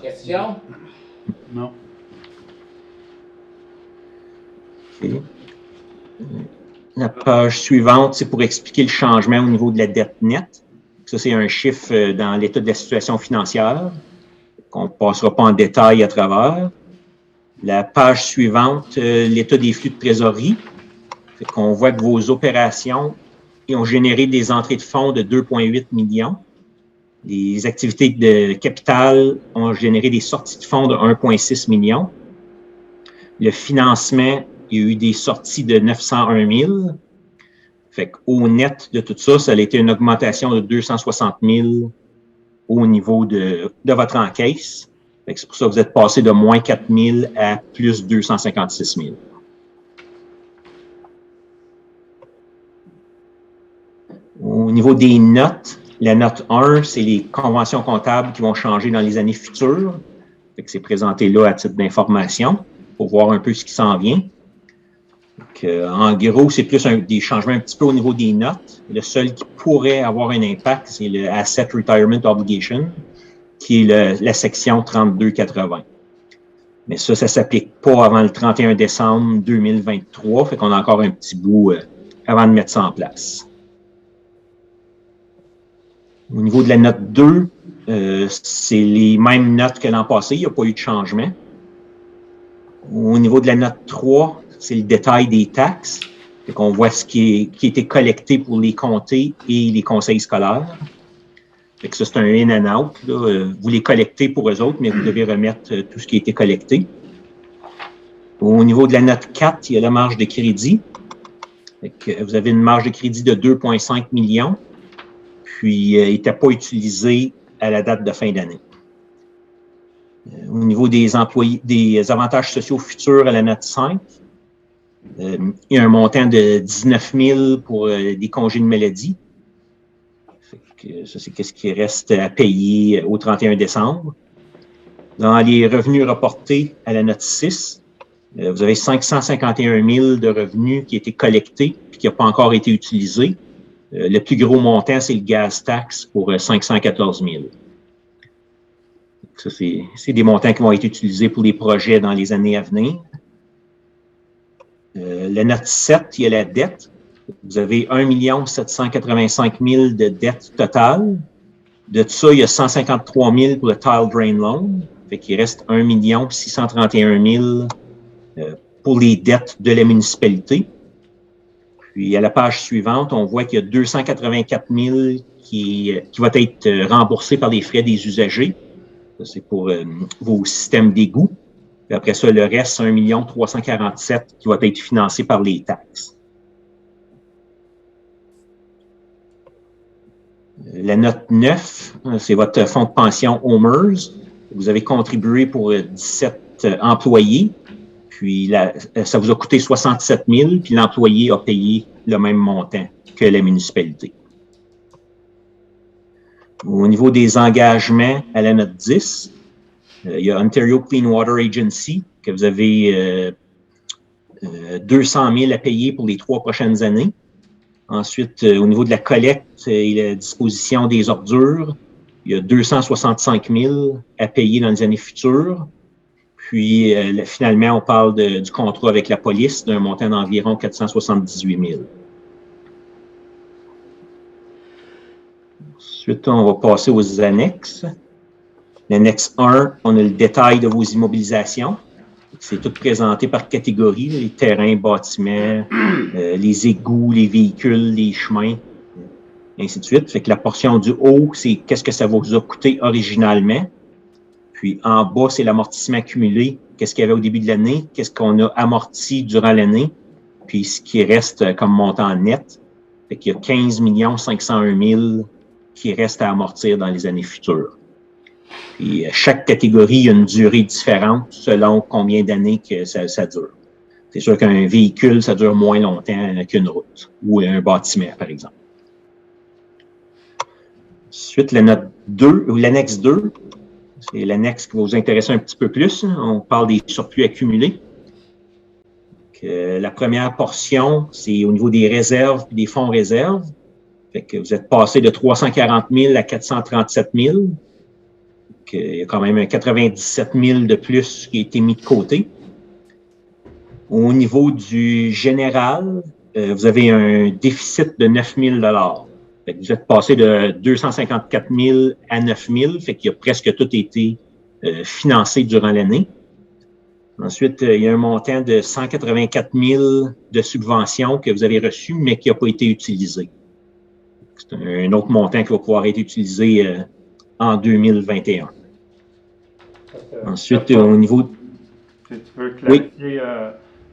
Question? Non. OK. La page suivante, c'est pour expliquer le changement au niveau de la dette nette. Ça, c'est un chiffre dans l'état de la situation financière qu'on ne passera pas en détail à travers. La page suivante, l'état des flux de trésorerie. On voit que vos opérations ont généré des entrées de fonds de 2,8 millions. Les activités de capital ont généré des sorties de fonds de 1,6 million. Le financement, il y a eu des sorties de 901 000. Fait qu'au net de tout ça, ça a été une augmentation de 260 000 au niveau de votre encaisse. Fait que c'est pour ça que vous êtes passé de moins 4 000 à plus 256 000. Au niveau des notes, la note 1, c'est les conventions comptables qui vont changer dans les années futures. Fait que c'est présenté là à titre d'information pour voir un peu ce qui s'en vient. En gros, c'est plus des changements un petit peu au niveau des notes. Le seul qui pourrait avoir un impact, c'est le Asset Retirement Obligation, qui est la section 3280. Mais ça ne s'applique pas avant le 31 décembre 2023, fait qu'on a encore un petit bout avant de mettre ça en place. Au niveau de la note 2, c'est les mêmes notes que l'an passé, il n'y a pas eu de changement. Au niveau de la note 3, c'est le détail des taxes. Fait qu'on voit ce qui a été collecté pour les comtés et les conseils scolaires. Fait que ça, c'est un in and out. Là. Vous les collectez pour eux autres, mais vous devez remettre tout ce qui a été collecté. Au niveau de la note 4, il y a la marge de crédit. Fait que vous avez une marge de crédit de 2,5 millions. Puis, il n'était pas utilisé à la date de fin d'année. Au niveau des employés, des avantages sociaux futurs à la note 5, il y a un montant de 19 000 pour des congés de maladie. Fait que ça, c'est ce qui reste à payer au 31 décembre. Dans les revenus reportés à la note 6, vous avez 551 000 de revenus qui ont été collectés et qui n'ont pas encore été utilisés. Le plus gros montant, c'est le gaz tax pour 514 000. Ça, c'est des montants qui vont être utilisés pour les projets dans les années à venir. La note 7, il y a la dette. Vous avez 1 785 000 de dette totale. De ça, il y a 153 000 pour le Tile Drain Loan. Fait qu'il reste 1 631 000 pour les dettes de la municipalité. Puis, à la page suivante, on voit qu'il y a 284 000 qui va être remboursé par les frais des usagers. Ça, c'est pour vos systèmes d'égout. Puis après ça, le reste, 1 347 000 qui va être financé par les taxes. La note 9, c'est votre fonds de pension OMERS. Vous avez contribué pour 17 employés. Puis ça vous a coûté 67 000, puis l'employé a payé le même montant que la municipalité. Au niveau des engagements à la note 10, il y a Ontario Clean Water Agency, que vous avez 200 000 à payer pour les 3 prochaines années. Ensuite, au niveau de la collecte et la disposition des ordures, il y a 265 000 à payer dans les années futures. Puis, finalement, on parle du contrat avec la police d'un montant d'environ 478 000. Ensuite, on va passer aux annexes. L'annexe 1, on a le détail de vos immobilisations. C'est tout présenté par catégorie, les terrains, bâtiments, les égouts, les véhicules, les chemins, et ainsi de suite. Fait que la portion du haut, c'est qu'est-ce que ça vous a coûté originalement. Puis en bas, c'est l'amortissement accumulé. Qu'est-ce qu'il y avait au début de l'année? Qu'est-ce qu'on a amorti durant l'année? Puis ce qui reste comme montant net. Fait qu'il y a 15 501 000 qui reste à amortir dans les années futures. Puis chaque catégorie a une durée différente selon combien d'années que ça dure. C'est sûr qu'un véhicule, ça dure moins longtemps qu'une route ou un bâtiment, par exemple. Ensuite, la note 2 ou l'annexe 2, c'est l'annexe qui va vous intéresser un petit peu plus. On parle des surplus accumulés. La première portion, c'est au niveau des réserves et des fonds réserves. Fait que vous êtes passé de 340 000 à 437 000. Il y a quand même un 97 000 de plus qui a été mis de côté. Au niveau du général, vous avez un déficit de 9 000 fait que vous êtes passé de 254 000 à 9 000, fait qu'il a presque tout été financé durant l'année. Ensuite, il y a un montant de 184 000 de subventions que vous avez reçues, mais qui n'a pas été utilisé. C'est un autre montant qui va pouvoir être utilisé en 2021. Ensuite, au niveau... Si tu veux clarifier,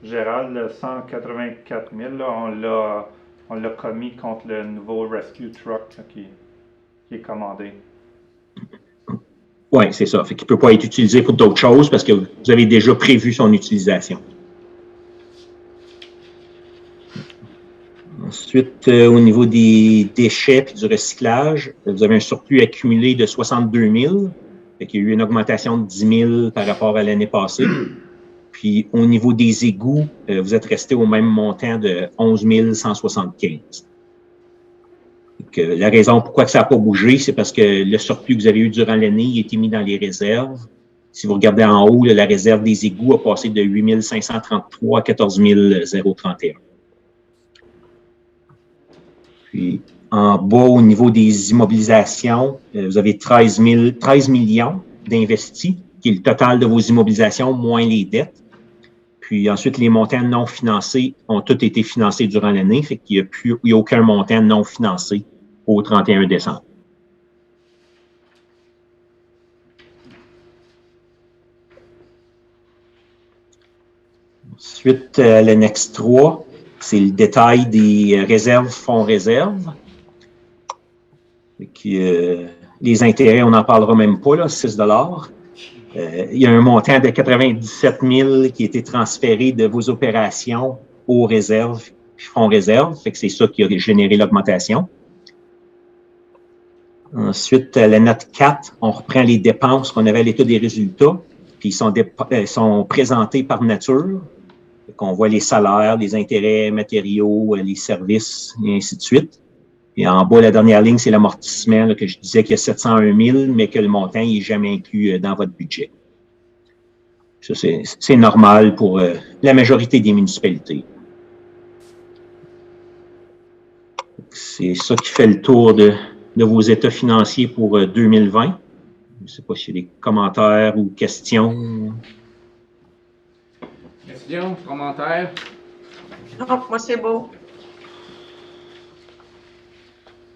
Gérald, le 184 000, là, on l'a commis contre le nouveau Rescue Truck là, qui est commandé. Oui, c'est ça. Fait qu'il ne peut pas être utilisé pour d'autres choses parce que vous avez déjà prévu son utilisation. Ensuite, au niveau des déchets et du recyclage, vous avez un surplus accumulé de 62 000. Fait qu'il y a eu une augmentation de 10 000 par rapport à l'année passée. Puis, au niveau des égouts, vous êtes resté au même montant de 11 175. Donc, la raison pourquoi ça n'a pas bougé, c'est parce que le surplus que vous avez eu durant l'année, il a été mis dans les réserves. Si vous regardez en haut, là, la réserve des égouts a passé de 8 533 à 14 031. Puis, en bas, au niveau des immobilisations, vous avez 13 millions d'investis, qui est le total de vos immobilisations moins les dettes. Puis ensuite, les montants non financés ont tous été financés durant l'année, fait qu'il n'y a aucun montant non financé au 31 décembre. Ensuite, l'annexe 3, c'est le détail des réserves, fonds réserves. Les intérêts, on n'en parlera même pas, là, 6 il y a un montant de 97 000 qui a été transféré de vos opérations aux réserves, fonds réserves. Fait que c'est ça qui a généré l'augmentation. Ensuite, la note 4, on reprend les dépenses qu'on avait à l'état des résultats, puis ils sont présentés par nature. Fait qu'on voit les salaires, les intérêts matériaux, les services, et ainsi de suite. Et en bas, la dernière ligne, c'est l'amortissement, là, que je disais qu'il y a 701 000, mais que le montant n'est jamais inclus dans votre budget. Ça, c'est normal pour la majorité des municipalités. C'est ça qui fait le tour de vos états financiers pour 2020. Je ne sais pas s'il y a des commentaires ou questions. Questions, commentaires? Non, moi c'est beau.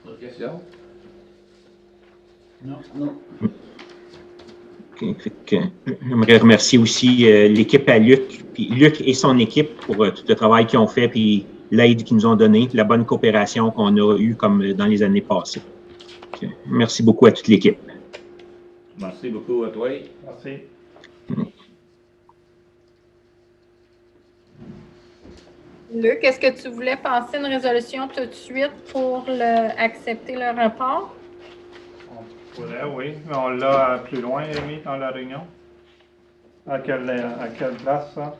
D'autres questions? Non. Okay, j'aimerais remercier aussi l'équipe à Luc, puis Luc et son équipe pour tout le travail qu'ils ont fait, puis l'aide qu'ils nous ont donnée, la bonne coopération qu'on a eue comme dans les années passées. Okay. Merci beaucoup à toute l'équipe. Merci beaucoup à toi. Merci. Luc, est-ce que tu voulais passer une résolution tout de suite pour accepter le rapport? On pourrait, oui. Mais on l'a plus loin, Amy, dans la réunion. À quelle place, ça?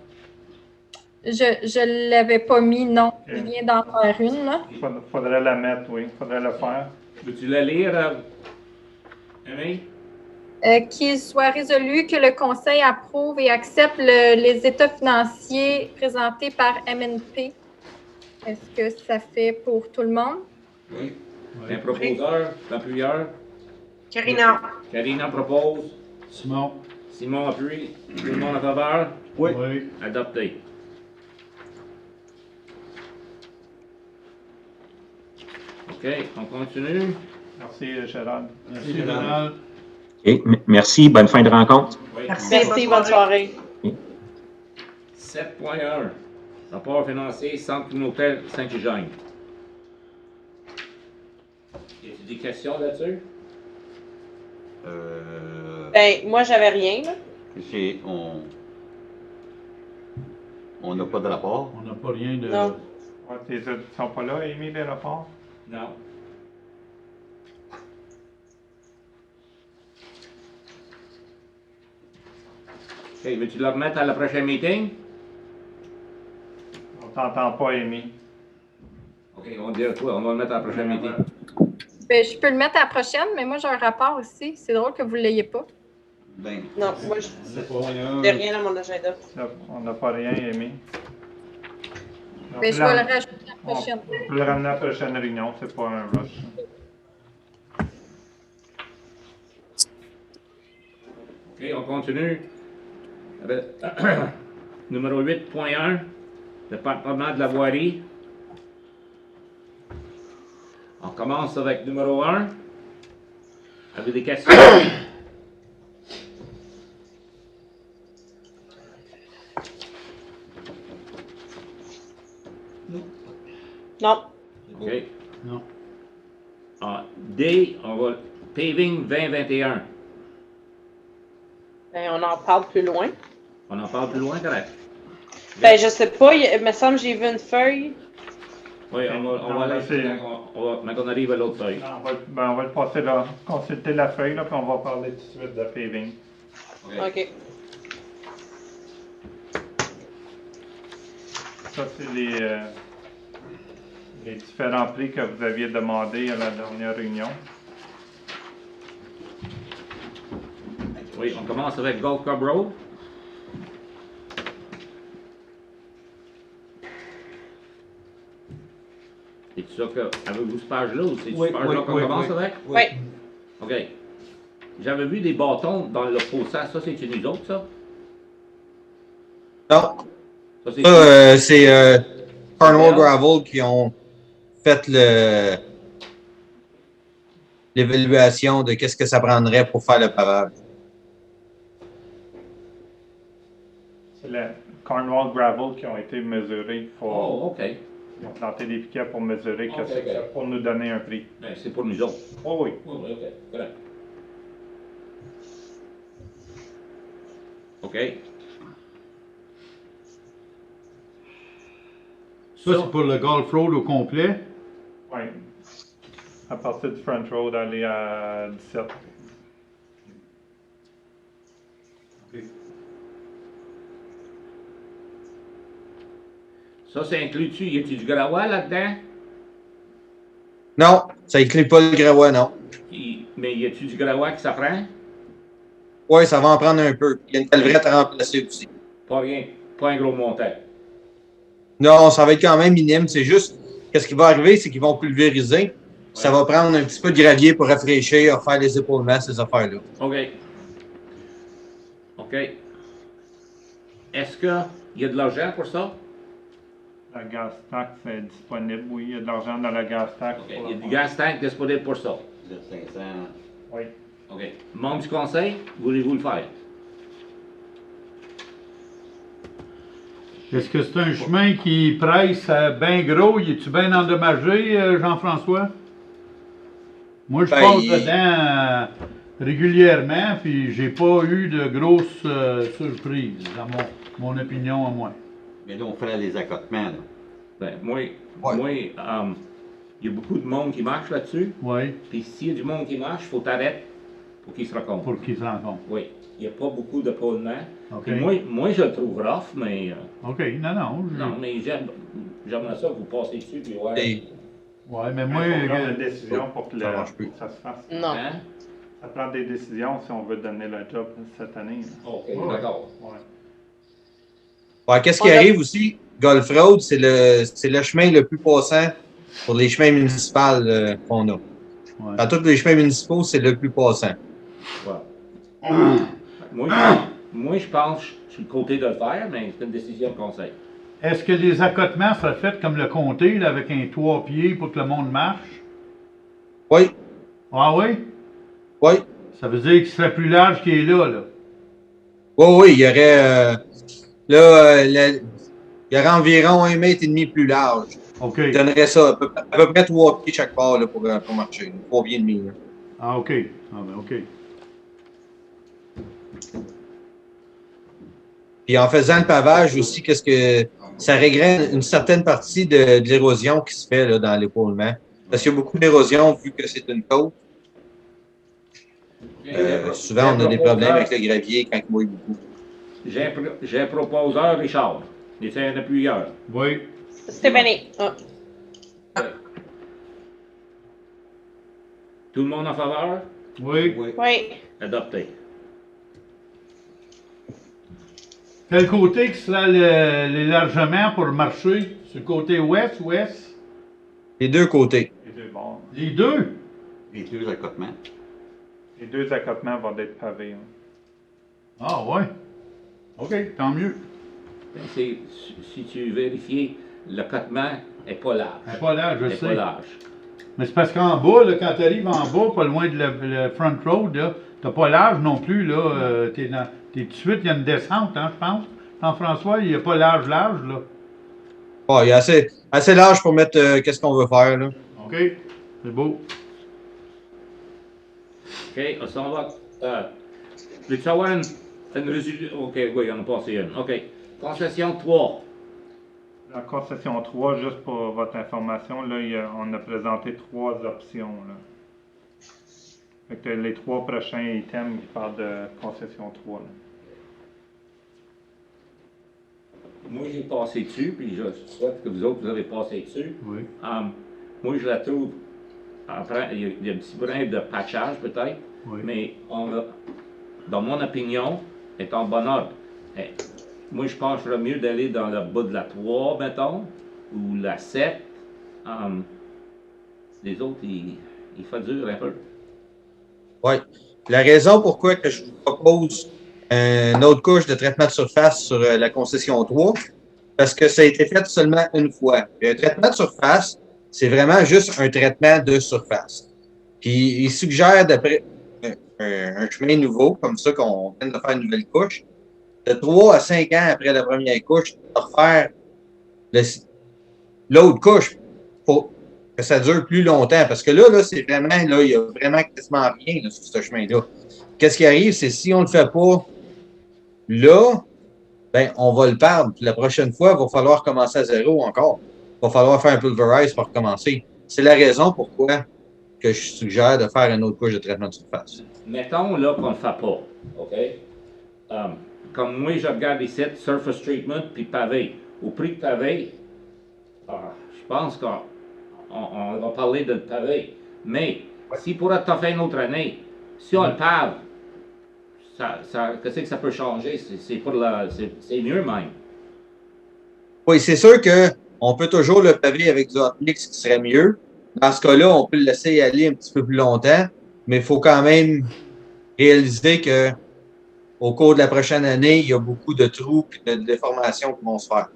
Je ne l'avais pas mis, non. Okay. Je viens d'en faire une, là. Faudrait la mettre, oui. Faudrait la faire. Veux-tu la lire, Amy? Qu'il soit résolu que le Conseil approuve et accepte les états financiers présentés par MNP. Est-ce que ça fait pour tout le monde? Oui. Un proposeur, l'appuyeur. Karina. Karina propose. Simon. Simon appuie. Tout le monde en faveur? Oui. Adopté. OK, on continue. Merci, Gérald. Merci, Gérald. Merci. Bonne fin de rencontre. Oui. Merci, bonne soirée. 7.1. Rapport financier Centre communautaire Saint-Eugène. Y a-t-il des questions là-dessus? Ben, moi, j'avais rien, là. On n'a pas de rapport. On n'a pas rien de... Non. Ouais, tes audits sont pas là, Amy, les rapports? Non. OK, veux-tu le remettre à la prochaine meeting? On t'entend pas, Amy. OK, on va dire quoi? On va le mettre à la prochaine meeting. Ben, je peux le mettre à la prochaine, mais moi, j'ai un rapport aussi. C'est drôle que vous ne l'ayez pas. Ben, Non, moi, je n'ai rien dans mon agenda. Là, on n'a pas rien, Amy. Mais je vais le rajouter à la prochaine. On peut le ramener à la prochaine réunion, c'est pas un rush. OK, on continue. Avec, numéro 8.1, département de la voirie. On commence avec numéro 1. Avez-vous des questions? Non. OK. Non. D, on va paving 2021. Ben, on en parle plus loin. On en parle plus loin, correct? Ben, je sais pas, il me semble que j'ai vu une feuille. Oui, on va aller quand on arrive à l'autre feuille. Non, on va le passer là, consulter la feuille, là, puis on va parler tout de suite de paving. OK. Ça, c'est les différents prix que vous aviez demandé à la dernière réunion. Oui, on commence avec Golf Club Road. C'est ça que, avez-vous cette page-là ou c'est cette page-là qu'on commence avec? Oui. OK. J'avais vu des bâtons dans le fossat. Ça, c'est nous autres, ça? Non, Ça, c'est ça, c'est Cornwall Gravel qui ont fait l'évaluation de qu'est-ce que ça prendrait pour faire le pavage. C'est le Cornwall Gravel qui ont été mesurés. Oh, OK. Ils ont planté des piquets pour mesurer Ok, qu'est-ce que c'est pour nous donner un prix. Ben, c'est pour nous autres. Oh oui. Oui, oui, OK. Correct. OK. Ça, c'est pour le Golf Road au complet. Oui. À partir du Front Road, aller à 17. Ça, c'est inclus-tu? Y a-tu du gravats là-dedans? Non, ça inclut pas le gravats, non. Mais y a-tu du gravats qui s'apprend? Oui, ça va en prendre un peu. Il y a une calvrette à remplacer aussi. Pas rien. Pas un gros montant. Non, ça va être quand même minime. C'est juste, qu'est-ce qui va arriver, c'est qu'ils vont pulvériser. Ça va prendre un petit peu de gravier pour rafraîchir, faire les épaulements, ces affaires-là. OK. OK. Est-ce qu'il y a de l'argent pour ça? La gas tax est disponible. Oui, il y a de l'argent dans la gas tax. OK. Il y a du gas tank disponible pour ça. de 500. Oui. OK. Membre du conseil, voulez-vous le faire? Est-ce que c'est un chemin qui presse bien gros? Y est-tu bien endommagé, Jean-François? Moi, je Ben, passe dedans régulièrement, puis j'ai pas eu de grosses surprises, dans mon opinion à moi. Mais là, on ferait les accotements, là. Ben, moi, il y a beaucoup de monde qui marche là-dessus. Oui, Puis s'il y a du monde qui marche, il faut t'arrêter pour qu'ils se rencontrent. pour qu'ils se rencontrent. Oui. Il n'y a pas beaucoup de pôlements. OK. Puis moi, je le trouve rough, mais... OK, non. non, mais j'aimerais ça que vous passez dessus, puis ouais. Et- Ouais, mais Il moi, faut prendre une décision pour que Ça marche plus. ça se fasse. Non. Hein? Ça prend des décisions si on veut donner le job cette année. là. OK, Ouais. d'accord. Ouais. Ouais, qu'est-ce qui On a- arrive aussi, Golf Road, c'est le chemin le plus passant pour les chemins municipaux qu'on a. ouais. Dans tous les chemins municipaux, c'est le plus passant. Ouais. moi, je pense sur le côté de le faire, mais c'est une décision de conseil. Est-ce que les accotements seraient faits comme le comté, là, avec un 3 pieds pour que le monde marche? Oui, Ah oui? oui. Ça veut dire qu'il serait plus large qu'il est là. Oui, il y aurait il y aurait environ 1,5 mètre plus large. OK. Il donnerait ça à peu près 3 pieds chaque part là, pour marcher. 3 pieds et demi. Là. Ah, OK. Ah, ben, OK. Puis en faisant le pavage aussi, qu'est-ce que ça réglerait une certaine partie de l'érosion qui se fait là, dans l'épaulement. Parce qu'il y a beaucoup d'érosion vu que c'est une côte. Souvent, on a des problèmes avec le gravier quand il mouille beaucoup. J'ai un proposeur, Richard. Et c'est un appuyeur. Oui. Stéphanie. Ah. Tout le monde en faveur? Oui. Oui. Adopté. Quel côté qui sera l'élargement pour marcher? Sur le côté ouest ou est? Les deux côtés. Les deux bords. Les deux? Les deux accotements. Les deux accotements vont être pavés. Hein. Ah, ouais. OK, tant mieux. Ben, si tu vérifies, le cotement n'est pas large. Elle n'est pas large, je Il n'est sais. pas large. Mais c'est parce qu'en bas, là, quand tu arrives en bas, pas loin de le front road, là, t'as pas large non plus, là. T'es tout de suite, il y a une descente, hein, je pense. Jean-François, il n'y a pas large, là. Oh, il y a assez large pour mettre qu'est-ce qu'on veut faire. Là. OK, c'est beau. OK, on s'en va. Veux-tu avoir une résolution? OK, oui, on a passé une. OK. Concession 3. La concession 3, juste pour votre information, là, on a présenté 3 options. Là. Fait que les 3 prochains items qui parlent de concession 3. Là. Moi, j'ai passé dessus, puis je souhaite que vous autres, vous avez passé dessus. Oui. Moi, je la trouve, il y a un petit brin de patchage peut-être, Oui. mais dans mon opinion, est en bon ordre. Moi, je pense que ce serait mieux d'aller dans le bas de la 3, mettons, ou la 7. Les autres, ils font dur un peu. Oui. La raison pourquoi que je vous propose une autre couche de traitement de surface sur la concession 3, parce que ça a été fait seulement une fois. Puis un traitement de surface, c'est vraiment juste un traitement de surface. Puis il suggère d'après un chemin nouveau, comme ça qu'on vient de faire une nouvelle couche, de 3 à 5 ans après la première couche, de refaire l'autre couche pour que ça dure plus longtemps. Parce que là c'est vraiment, là, il y a vraiment quasiment rien là, sur ce chemin-là. Qu'est-ce qui arrive, c'est si on ne le fait pas là, ben, on va le perdre. Puis la prochaine fois, il va falloir commencer à zéro encore. Il va falloir faire un pulverize pour recommencer. C'est la raison pourquoi que je suggère de faire une autre couche de traitement de surface. Mettons là qu'on ne le fait pas, OK? Comme moi, je regarde ici, surface treatment puis pavé. Au prix de pavé, je pense qu'on va parler de pavé. Mais si pour te faire une autre année, si on le pave, qu'est-ce que ça peut changer? C'est mieux même. Oui, c'est sûr qu'on peut toujours le paver avec du hot mix qui serait mieux. Dans ce cas-là, on peut le laisser aller un petit peu plus longtemps, mais il faut quand même réaliser que au cours de la prochaine année, il y a beaucoup de trous et de déformations qui vont se faire.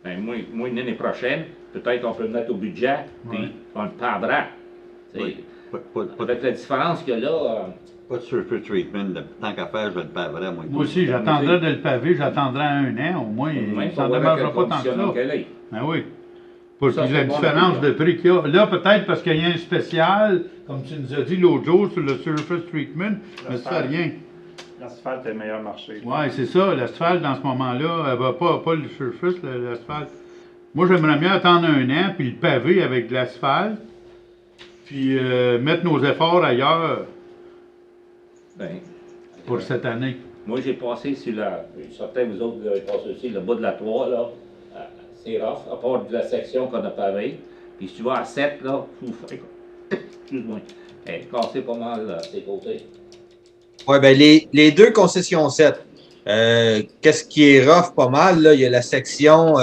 Ben, moi, l'année prochaine, peut-être on peut le mettre au budget, puis on le pavera. Oui. Avec la différence qu'il y a là. Pas de surface treatment. Tant qu'à faire, je vais le paverai à moi. Moi aussi, j'attendrai de le paver, j'attendrai 1 an, au moins. Ça ne démarrera pas tant que ça. Ben oui. Pour Ça, la c'est bon, différence là. de prix qu'il y a. Là, peut-être parce qu'il y a un spécial, comme tu nous as dit l'autre jour, sur le surface treatment, mais ça fait rien. L'asphalte est le meilleur marché. Oui, c'est ça. L'asphalte, dans ce moment-là, elle va pas le surface, l'asphalte. Moi, j'aimerais mieux attendre 1 an, puis le paver avec de l'asphalte, puis mettre nos efforts ailleurs Ben, pour cette année. moi, j'ai passé sur certains vous autres, vous avez passé aussi, le bas de la 3, là. C'est rough, à part de la section qu'on a pavée. Puis si tu vas à 7, là, excuse-moi, elle est cassée pas mal, là, ses côtés. Oui, bien, les deux concessions 7. Qu'est-ce qui est rough pas mal, là? Il y a la section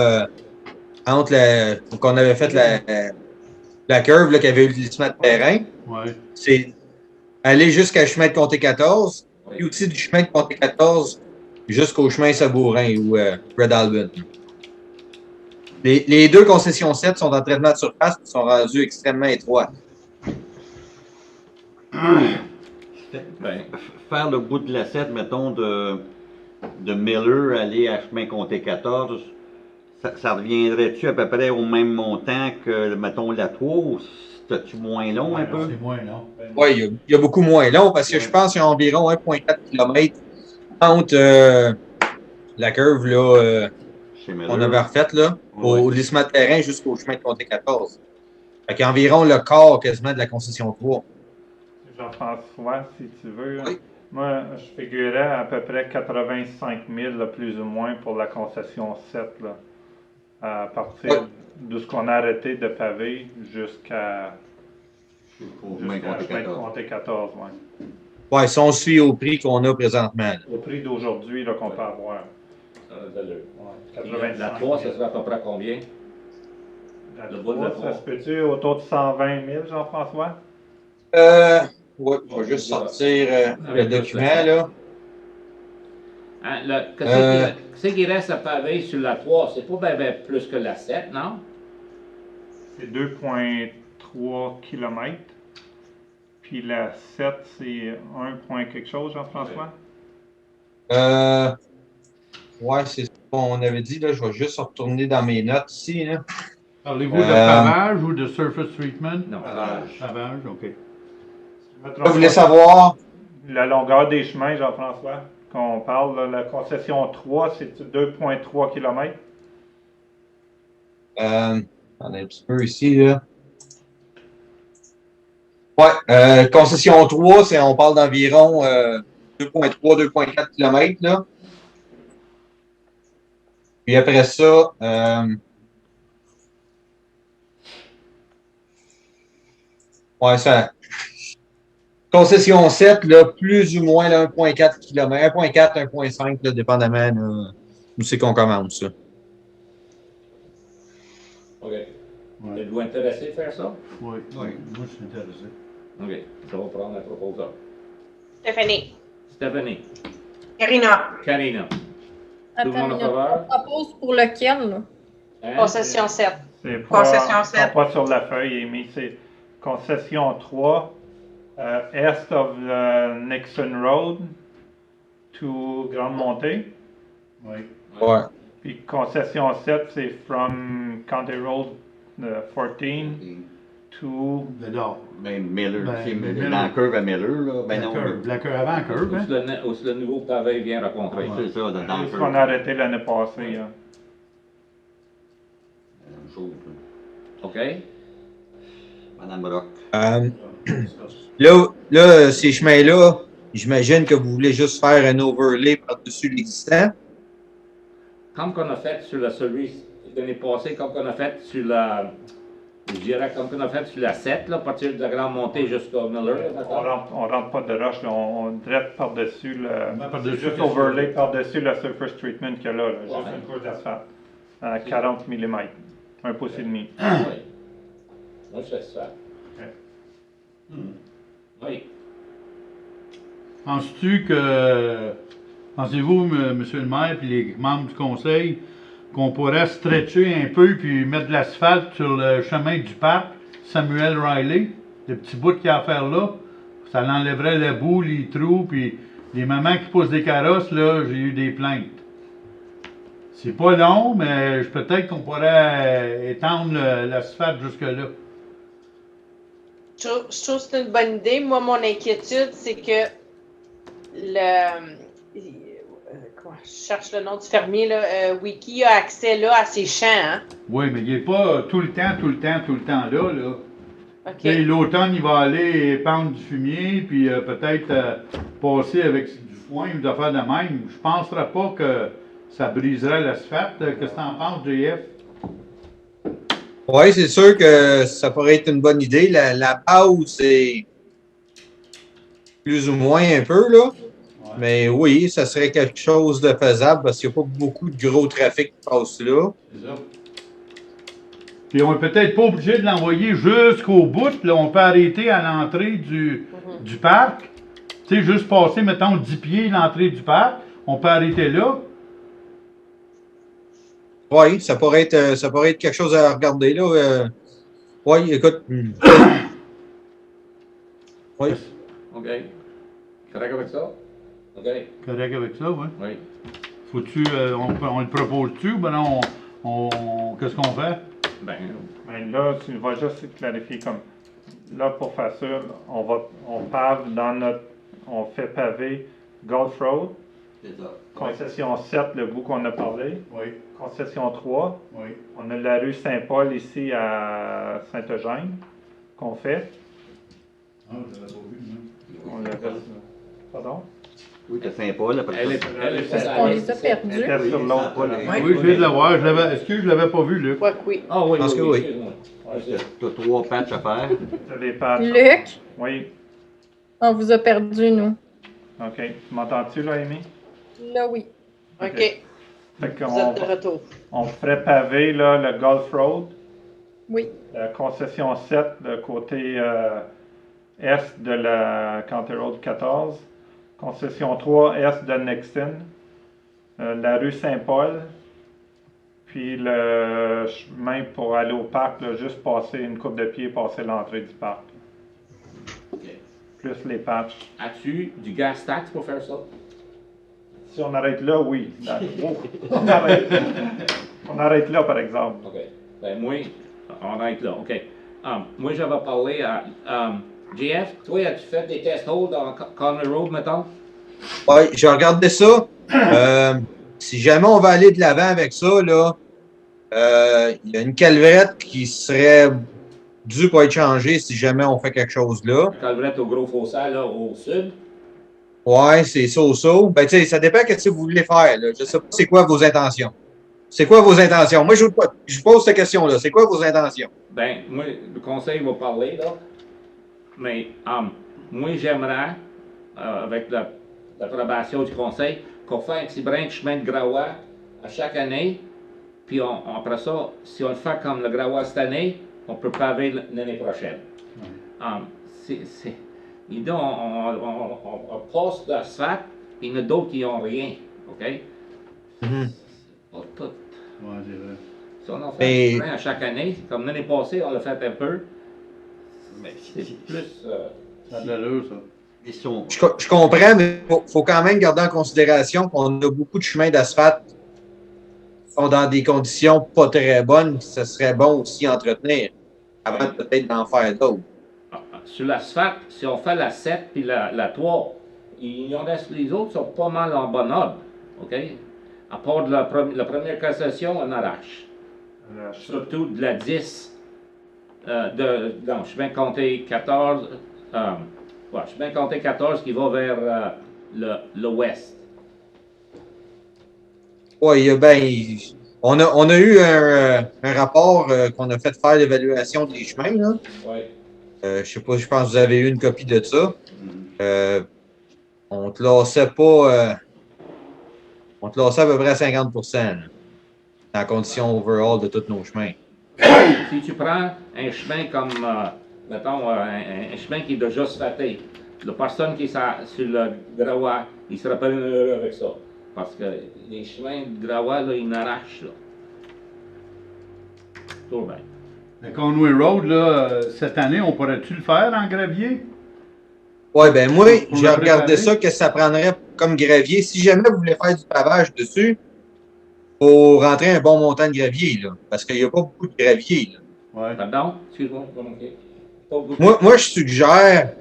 entre qu'on avait fait la curve là, qui avait eu le glissement de terrain. Ouais. C'est aller jusqu'à chemin de Comté 14, puis aussi du chemin de Comté 14 jusqu'au chemin Sabourin ou Red Albin. Les deux concessions 7 sont en traitement de surface et sont rendues extrêmement étroites. Ben, Faire le bout de la 7, mettons, de Miller, aller à chemin Comté 14, ça reviendrait-tu à peu près au même montant que, mettons, la 3 ou c'est-tu moins long un peu? C'est moins long. Oui, il y a beaucoup moins long parce que je pense qu'il y a environ 1,4 km entre la curve là, Chez Miller. qu'on avait refaite là, Ouais. au glissement de terrain jusqu'au chemin de Comté 14. Fait qu'il y a environ le quart quasiment de la concession 3. Jean-François, si tu veux. Oui. Moi, je figurais à peu près 85 000, là, plus ou moins, pour la concession 7, là, à partir de ce qu'on a arrêté de paver jusqu'à Chemin Comté chemin de 14. Comté 14. Ouais. Ouais, si on suit au prix qu'on a présentement. Là. Au prix d'aujourd'hui là, qu'on peut avoir. ça a de l'allure. Ouais, Puis 85 La 3, ça serait à peu près combien? La le bout de la 3, ça trois. se peut-tu autour de 120 000, Jean-François? Ouais, je vais juste sortir le Avec document ça. là. Hein, qu'est-ce qui reste à paver sur la 3? C'est pas ben plus que la 7, non? C'est 2,3 km. Puis la 7, c'est 1 point quelque chose, Jean-François? Ouais, c'est ce qu'on avait dit là. Je vais juste retourner dans mes notes ici. Là. Parlez-vous de pavage ou de surface treatment? Non. Pavage, OK. Je voulais savoir. La longueur des chemins, Jean-François, qu'on parle, là, la concession 3, c'est 2,3 km. On a un petit peu ici, là. Ouais, concession 3, on parle d'environ 2,3-2,4 km, là. Puis après ça, ouais, ça. Concession 7, là, plus ou moins 1,4 km, 1,4, 1,5, là, dépendamment là, où c'est qu'on commence. Là. OK. Êtes-vous intéressé de faire ça? Oui, moi je suis intéressé. OK. Je vais prendre la proposition. Stéphanie. Stephanie. Karina. Karina. Tout le Attends, monde en une faveur? propose pour lequel, là? Hein? Concession 7. C'est pas, Concession c'est 7. pas sur la feuille, Amy. C'est concession 3, est of Nixon Road to Grande Montée. Oui. Ouais. Puis concession 7, c'est from County Road 14 to... Le nord. Ben, Miller, Ben, c'est Miller. dans la curve à Miller, là. Ben non, La curve avant la curve, hein? Où le nouveau pavé vient rencontrer. c'est ça, dans la C'est ce curve. qu'on a arrêté l'année passée. Hein. La même chose, là. OK? Madame Brock. Là, ces chemins-là, j'imagine que vous voulez juste faire un overlay par-dessus l'existant. Comme qu'on a fait sur celui de l'année passée, comme qu'on a fait sur la... Je dirais comme qu'on a fait sur la 7, là, à partir de la grande montée jusqu'au Miller. On rentre pas de roche, là, on drette par-dessus le... par-dessus C'est juste le- overlay par-dessus le surface treatment qu'il y a là, juste Ouais. une couche d'asphalte. À 40 mm. Un pouce et demi. Oui. Moi, je fais ça. Oui. Pensez-vous, monsieur le maire et les membres du conseil, qu'on pourrait stretcher un peu puis mettre de l'asphalte sur le chemin du parc Samuel Riley, le petit bout qu'il y a à faire là? Ça l'enlèverait la boue, les trous, puis les mamans qui poussent des carrosses, là, j'ai eu des plaintes. C'est pas long, mais peut-être qu'on pourrait étendre l'asphalte jusque-là. Je trouve que c'est une bonne idée. Moi, mon inquiétude, c'est que je cherche le nom du fermier, là. Wiki a accès là à ses champs. Hein? Oui, mais il n'est pas tout le temps là. OK. Tu sais, l'automne, il va aller pendre du fumier, puis peut-être passer avec du foin ou des affaires de même. Je ne penserais pas que ça briserait l'asphalte. Qu'est-ce que tu en penses, JF? Oui, c'est sûr que ça pourrait être une bonne idée. La base, c'est plus ou moins un peu, là. Ouais. Mais oui, ça serait quelque chose de faisable parce qu'il n'y a pas beaucoup de gros trafic qui passe là. C'est ça. Puis on n'est peut-être pas obligé de l'envoyer jusqu'au bout. Là, on peut arrêter à l'entrée du parc. Tu sais, juste passer, mettons, 10 pieds l'entrée du parc. On peut arrêter là. Oui, ça pourrait être quelque chose à regarder, là. Oui, écoute. Oui. OK. Correct avec ça? OK? Correct avec ça, oui. Oui. Faut-tu, on le propose-tu ou ben non, qu'est-ce qu'on fait? Ben, Ben là, tu vas juste clarifier comme là pour faire ça, on pave dans notre, on fait paver Gulf Road, C'est ça. concession 7, le bout qu'on a parlé, Oui, concession 3, oui. on a la rue Saint-Paul ici à Saint-Eugène qu'on fait. Ah, je l'avais pas vu, non. On le reste. Pardon? Oui, t'as Saint-Paul, après elle ça. est pas On les a perdus. Elle était sur l'autre. Oui, Oui, je viens de l'avoir. Excuse, je l'avais pas vu, Luc. Je crois que oui. Ah oui, Parce que oui. excuse-moi. Ouais, c'est- T'as 3 patchs à faire. T'as des patchs. Luc, Oui. on vous a perdu, nous. OK. Tu m'entends-tu, là, Amy? Là, oui. OK. Fait Vous qu'on êtes de retour. on ferait paver là, le Gulf Road, Oui. la concession 7, le côté est de la County Road 14, concession 3, est de Nixon, la rue Saint-Paul, puis le chemin pour aller au parc, là, juste passer une coupe de pied, passer l'entrée du parc. OK. Plus les patchs. As-tu du gas tax pour faire ça? Si on arrête là, oui. On arrête là, par exemple. OK. Ben, moi, on arrête là. OK. Moi, j'avais parlé à JF. Toi, as-tu fait des test holes dans Conner Road, mettons? Oui, j'ai regardé ça. Si jamais on va aller de l'avant avec ça, là, il y a une calverette qui serait due pour être changée si jamais on fait quelque chose là. Calverette au Gros Fossal, là, au sud. Ouais, c'est so-so. Ben, tu sais, ça dépend de ce que vous voulez faire, là. Je sais pas c'est quoi vos intentions. C'est quoi vos intentions? Moi, je vous pose cette question-là. C'est quoi vos intentions? Ben, moi, le conseil va parler, là. Mais, moi, j'aimerais, avec l'approbation du conseil, qu'on fasse un petit brin de chemin de Grawa à chaque année. Puis, après ça, si on le fait comme le Grawa cette année, on peut paver l'année prochaine. Il dit, on passe l'asphalte, il y en a d'autres qui n'ont rien, OK? Pas tout. Ouais, c'est vrai. Si on en fait Mais- un à chaque année, comme l'année passée, on l'a fait un peu, mais c'est plus... Ça a de l'allure, ça. Ils sont- Je comprends, mais il faut quand même garder en considération qu'on a beaucoup de chemins d'asphalte qui sont dans des conditions pas très bonnes. Ce serait bon aussi entretenir avant peut-être d'en faire d'autres. Sur l'asphalte, si on fait la 7 puis la 3, il en reste les autres sont pas mal en bon ordre, OK? À part de la première concession, on arrache. Surtout de la 10, non, je suis bien compté 14, ouais, je suis bien compté 14 qui va vers l'ouest. Oui, on a eu un rapport qu'on a fait faire l'évaluation des chemins, là. Ouais. Je sais pas, je pense que vous avez eu une copie de ça. On classait pas. On classait à peu près à 50% là, dans la condition overall de tous nos chemins. Si tu prends un chemin comme, mettons, un chemin qui est déjà asphalté, la personne qui est sur le Grawa, il ne sera pas heureux avec ça. Parce que les chemins de Grawa, là, ils n'arrachent, là. Tout bien. Le Conway Road, là, cette année, on pourrait-tu le faire en gravier? Ouais, ben moi, Pour j'ai le regardé préparer. ça, que ça prendrait comme gravier. Si jamais vous voulez faire du pavage dessus, faut rentrer un bon montant de gravier, là. Parce qu'il n'y a pas beaucoup de gravier, là. Ouais. Pardon? Excuse-moi, pas manqué. Pas beaucoup. Moi, je suggère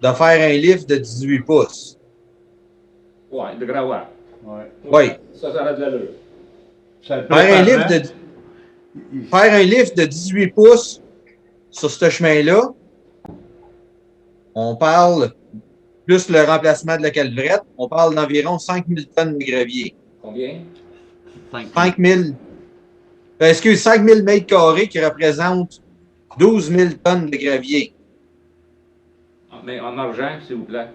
de faire un lift de 18 pouces. Ouais, de Grawa. Ouais. Oui. Ça a de l'allure. Ça le Faire un préparerait. lift faire un lift de 18 pouces sur ce chemin-là, on parle, plus le remplacement de la calverette, on parle d'environ 5000 tonnes de gravier. Combien? 5000, excuse, 5000 mètres carrés qui représentent 12 000 tonnes de gravier. Mais en argent, s'il vous plaît.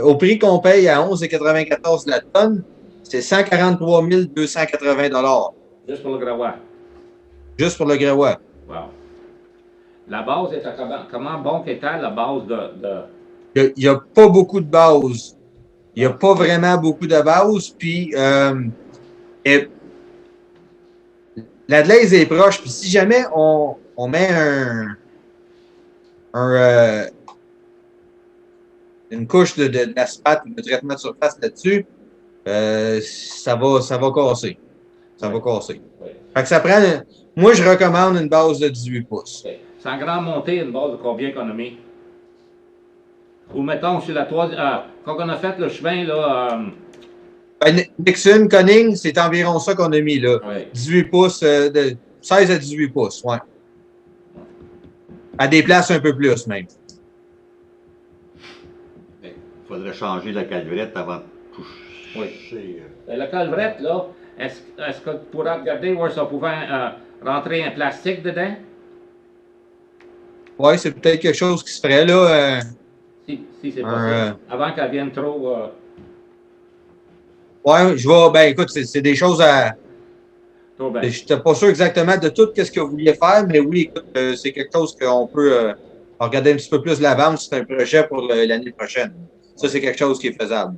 Au prix qu'on paye à 11,94 la tonne, c'est 143 280 Juste pour le Grawa. juste pour le Grawa. Wow. La base était comment bon qu'était la base de... Il n'y a pas beaucoup de base. Il n'y a pas vraiment beaucoup de base. Puis, la glaise est proche. Puis, si jamais on met une couche d'asphalte ou de traitement de surface là-dessus, ça va casser. Ça va casser. Ouais. Fait que ça prend. Moi, je recommande une base de 18 pouces. OK. Sans grande montée, une base de combien qu'on a mis? Ou mettons, sur la troisième. Quand on a fait le chemin, là. Ben, Nixon, Conning, c'est environ ça qu'on a mis là. Ouais. 18 pouces, de 16 à 18 pouces, ouais. À des places un peu plus même. Il faudrait changer la calvrette avant de toucher. Oui. La calvrette, là, est-ce que tu pourras regarder où ça pouvait rentrer un plastique dedans? Oui, c'est peut-être quelque chose qui se ferait là. Si c'est possible. Avant qu'elle vienne trop. Ouais, ben écoute, c'est des choses à. Trop bien. Je n'étais pas sûr exactement de tout ce que vous vouliez faire, mais oui, écoute, c'est quelque chose qu'on peut regarder un petit peu plus l'avance. C'est un projet pour l'année prochaine. Ça, c'est quelque chose qui est faisable.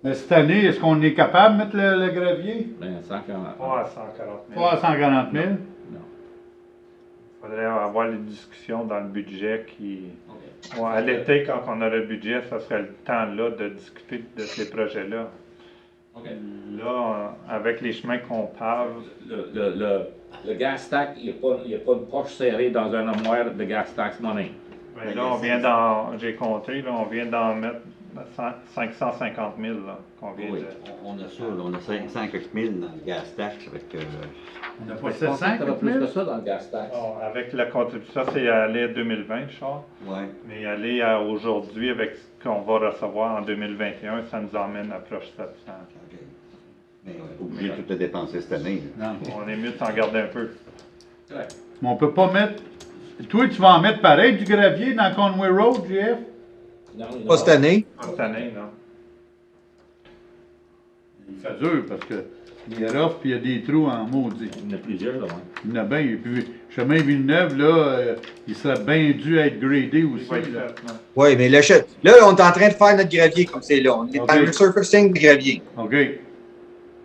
Mais cette année, est-ce qu'on est capable de mettre le gravier? Ben, 140. Pas à 140 000. Pas à 140 000? Non. Il faudrait avoir les discussions dans le budget qui. OK. Ouais, à l'été, quand on aurait le budget, ça serait le temps là de discuter de ces projets-là. OK. Là, avec les chemins qu'on pave, Le gas tax, il n'y a pas de poche serrée dans un armoire de gas tax money. ben j'ai compté, là, on vient d'en mettre 550 000 là, qu'on vient Oui, de. on a ça, là, on a 500 quelques mille dans le gas tax. On n'a Je pas pensais que 700 t'avais plus que 000? ça dans le gas tax. Bon, avec la contribution, ça c'est aller à 2020, Charles. Ouais. Mais aller à aujourd'hui avec ce qu'on va recevoir en 2021, ça nous emmène à proche 700. OK. Mais on n'est pas obligé de tout dépenser cette année. là. Non. On est mieux de s'en garder un peu. Ouais. Mais on peut pas mettre. Toi, tu vas en mettre pareil du gravier dans Conway Road, JF? Non, il y en a Pas cette année. Cette année, non. Il fait dur parce que il y a rough puis il y a des trous en maudit. Il y en a plusieurs, là, ouais. Il y en a bien. Et puis, chemin Villeneuve, là, il serait bien dû être gradé Il aussi. va être Là. fait, non? Oui, mais là, on est en train de faire notre gravier comme c'est là. On est OK. dans le resurfacing de gravier. OK.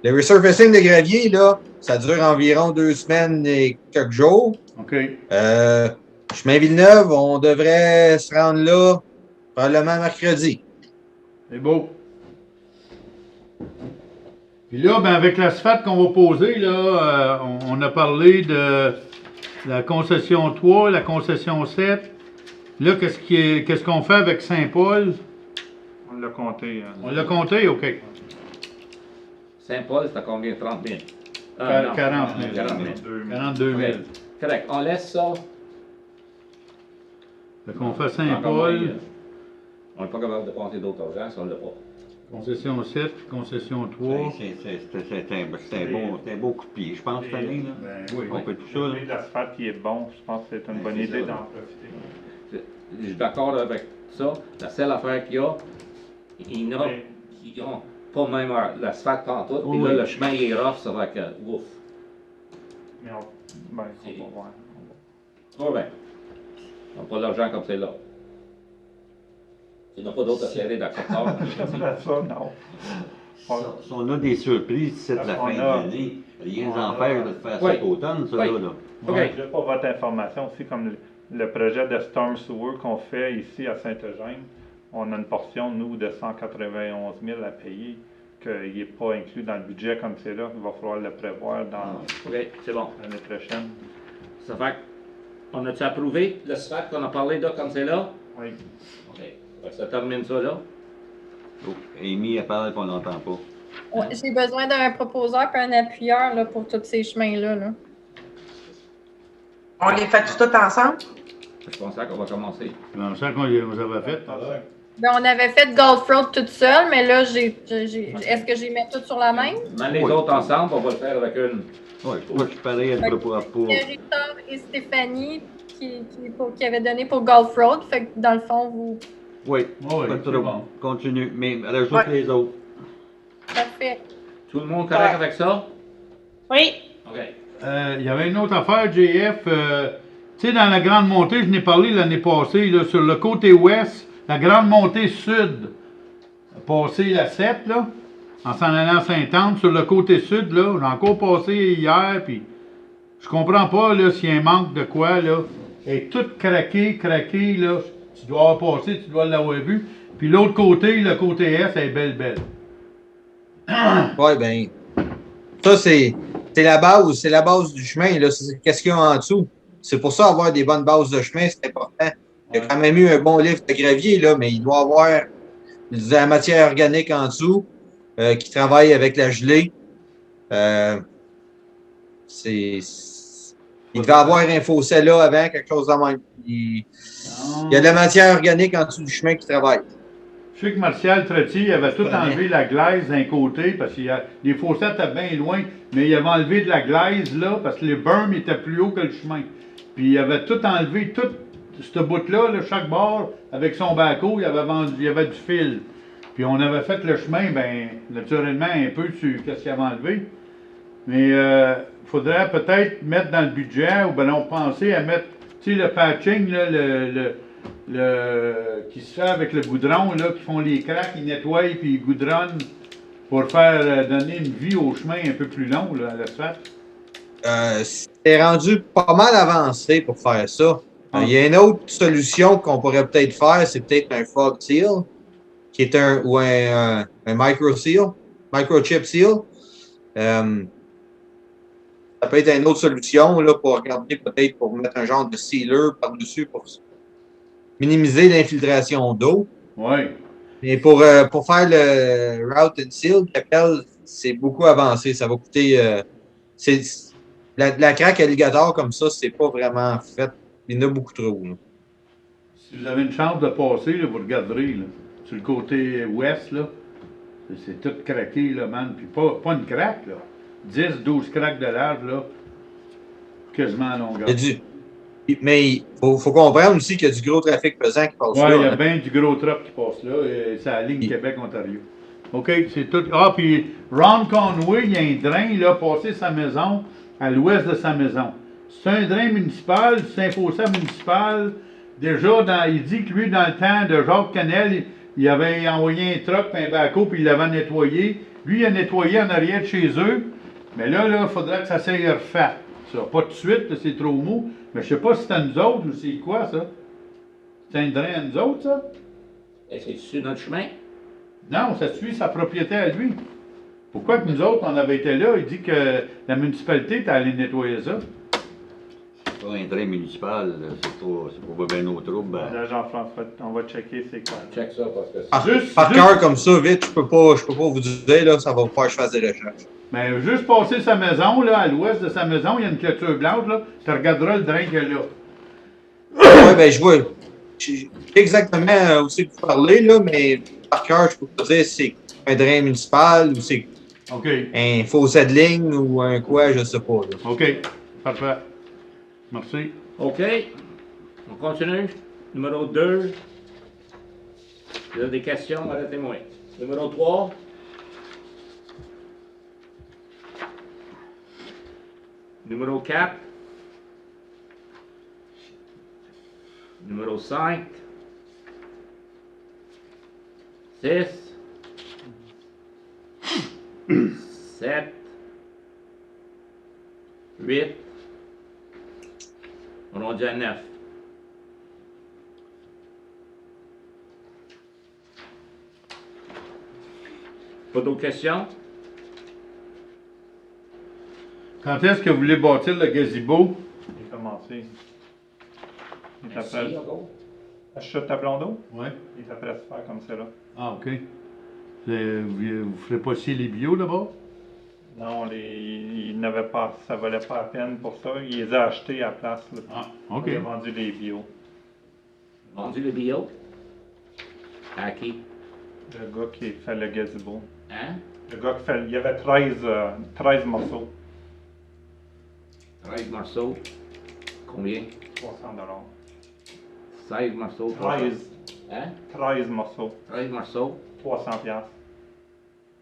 Le resurfacing de gravier, là, ça dure environ 2 semaines et quelques jours. OK. Chemin Villeneuve, on devrait se rendre là probablement mercredi. C'est beau. Puis là, ben, avec l'asphalte qu'on va poser, là, on a parlé de la concession 3, la concession 7. Là, qu'est-ce qu'on fait avec Saint-Paul? On l'a compté. Hein. On l'a compté? OK. Saint-Paul, c'est à combien? 30 000? Quar- 40 000. 40 000. 42 000. OK. Correct. On laisse ça. Fait qu'on fait Encore Saint-Paul, moins, on n'est pas capable de penser d'autres argent, ça on l'a pas. concession 7, concession 3. C'est un beau coup de pied, je pense, cette année. Là. Ben oui. On fait tout ça. Là. L'asphalte qui est bon, je pense que c'est une bonne c'est idée ça, d'en là. profiter. Je suis d'accord avec ça. La seule affaire qu'il y a, il y en a Mais- qui n'ont pas même l'asphalte pantoute. Puis Oui. là, le chemin il est rough, ça va que ouf. Mais on va voir. Pas bien. On n'a pas l'argent comme c'est là. Il n'y en a pas d'autres à serrer d'accepteurs. J'aimerais ça, non. Si on a des surprises d'ici la fin On de a- l'année, rien on n'empêche a- de faire Oui. cet automne, ça, Oui. là. OK. Juste pour votre information aussi, comme le projet de Storm Sewer qu'on fait ici à Saint-Eugène, on a une portion, nous, de 191 000 à payer, qu'il n'est pas inclus dans le budget comme c'est là. Il va falloir le prévoir dans OK, c'est bon. l'année prochaine. Ça fait qu'on a-tu approuvé le SFAT qu'on a parlé là comme c'est là? Oui. OK. Fait que ça termine ça là. Oh, Amy, elle parle qu'on n'entend pas. Ouais, j'ai besoin d'un proposeur et un appuyeur là, pour tous ces chemins-là. Là. On les fait tout ensemble? Je pensais qu'on va commencer. C'est comme ça qu'on les avait fait. Ben, on avait fait Gulf Road toute seule, mais là, est-ce que j'ai mis tout sur la même? Mais les Oui. autres ensemble, on va le faire avec une. Oui, moi, je suis pareil à pour. Il y a Richard et Stéphanie qui avaient donné pour Gulf Road. Fait que dans le fond, vous. Oui, Oui, pas de c'est trouble. bon. Continue, mais rajoute Ouais. les autres. Parfait. Tout le monde correct avec ça? Oui. OK. Il y avait une autre affaire, JF. Tu sais, dans la grande montée, je n'ai parlé l'année passée, là, sur le côté ouest, la grande montée sud, passé la 7, là, en s'en allant à Saint-Anne, sur le côté sud, là, j'ai encore passé hier, puis je comprends pas, là, s'il y a un manque de quoi, là. Elle est toute craquée, là. Tu dois avoir passé, tu dois l'avoir vu. Puis l'autre côté, le côté est, elle est belle. Oui, ben, ça, c'est la base. C'est la base du chemin. Là. Qu'est-ce qu'il y a en dessous? C'est pour ça, avoir des bonnes bases de chemin, c'est important. Il y a quand même eu un bon livre de gravier, là, mais il doit avoir de la matière organique en dessous qui travaille avec la gelée. Il devait avoir un fossé là avant, quelque chose de même. Il y a de la matière organique en dessous du chemin qui travaille. Je sais que Martial Trottier avait tout enlevé la glaise d'un côté parce que les fossés étaient bien loin, mais il avait enlevé de la glaise là parce que les berms étaient plus haut que le chemin. Puis il avait tout enlevé, tout ce bout-là, là, chaque bord, avec son backhoe, il y avait du fil. Puis on avait fait le chemin, ben naturellement, un peu sur qu'est-ce qu'il avait enlevé. Mais il faudrait peut-être mettre dans le budget, ou ben on pensait à mettre, tu sais, le patching, là, qui se fait avec le goudron, là, qui font les craques, ils nettoient puis ils goudronnent pour faire donner une vie au chemin un peu plus long, là, à l'asphalte. C'est rendu pas mal avancé pour faire ça. Il y a une autre solution qu'on pourrait peut-être faire, c'est peut-être un fog seal, qui est un micro seal, microchip seal. Ça peut être une autre solution là, pour regarder peut-être pour mettre un genre de sealer par-dessus pour minimiser l'infiltration d'eau. Oui. Et pour faire le route and seal, c'est beaucoup avancé. Ça va coûter. La craque alligator comme ça, c'est pas vraiment fait. Il y en a beaucoup trop. Là. Si vous avez une chance de passer, là, vous regarderez. Là, sur le côté ouest, là, c'est tout craqué, là, man. Puis pas une craque, là. 10-12 craques de large, là. Quasiment à longueur. Mais il faut comprendre aussi qu'il y a du gros trafic pesant qui passe là. Oui, il y a bien du gros truck qui passe là. C'est la ligne Québec-Ontario. OK, c'est tout. Ah, puis Ron Conway, il y a un drain, là, passé sa maison, à l'ouest de sa maison. C'est un drain municipal, c'est un fossé municipal. Déjà, il dit que lui, dans le temps de Jacques Canel, il avait envoyé un truck, un backhoe, puis il l'avait nettoyé. Lui, il a nettoyé en arrière de chez eux. Mais là, il faudrait que ça s'aille refait. Ça, pas tout de suite, c'est trop mou. Mais je sais pas si c'est à nous autres ou c'est quoi, ça? C'est un drain à nous autres, ça? Est-ce que c'est sur notre chemin? Non, ça suit sa propriété à lui. Pourquoi que nous autres, on avait été là, il dit que la municipalité était allée nettoyer ça? C'est pas un drain municipal, c'est pas bien nos troubles. Là, Jean-François, on va checker c'est quoi. Check ça parce que Par cœur comme ça, vite, je peux pas vous dire, là, ça va vous faire que je fasse des recherches. Mais juste passer sa maison, là, à l'ouest de sa maison, il y a une clôture blanche, là, tu regarderas le drain qu'il y a là. Oui, ben je vois. Je sais exactement où c'est que vous parlez, là, mais par cœur, je peux pas dire si c'est un drain municipal ou c'est un fossé de ligne ou un quoi, je sais pas. Là. OK, parfait. Merci. OK. On continue. Numéro 2. Vous avez des questions, arrêtez-moi. Numéro 3. Numéro 4. Numéro 5. 6. 7. 8. On est rendu à 9. Pas d'autres questions? Quand est-ce que vous voulez bâtir le gazebo? Il est commencé. Il est Merci, après. encore. Achète ta blonde d'eau? Oui. Il est après se faire comme ça là. Ah, OK. Vous ne ferez pas scier les bio là-bas? Non, il n'avait pas, ça valait pas la peine pour ça. Il les a achetés à la place. Là. Ah, OK. Il a vendu les bio. Vendu le bio? À qui? Le gars qui fait le gazebo. Hein? Le gars qui fait, il y avait 13 morceaux. 13 morceaux. Combien? 300 16 morceaux. 13. Hein? 13 morceaux. 13 morceaux. 300 piastres.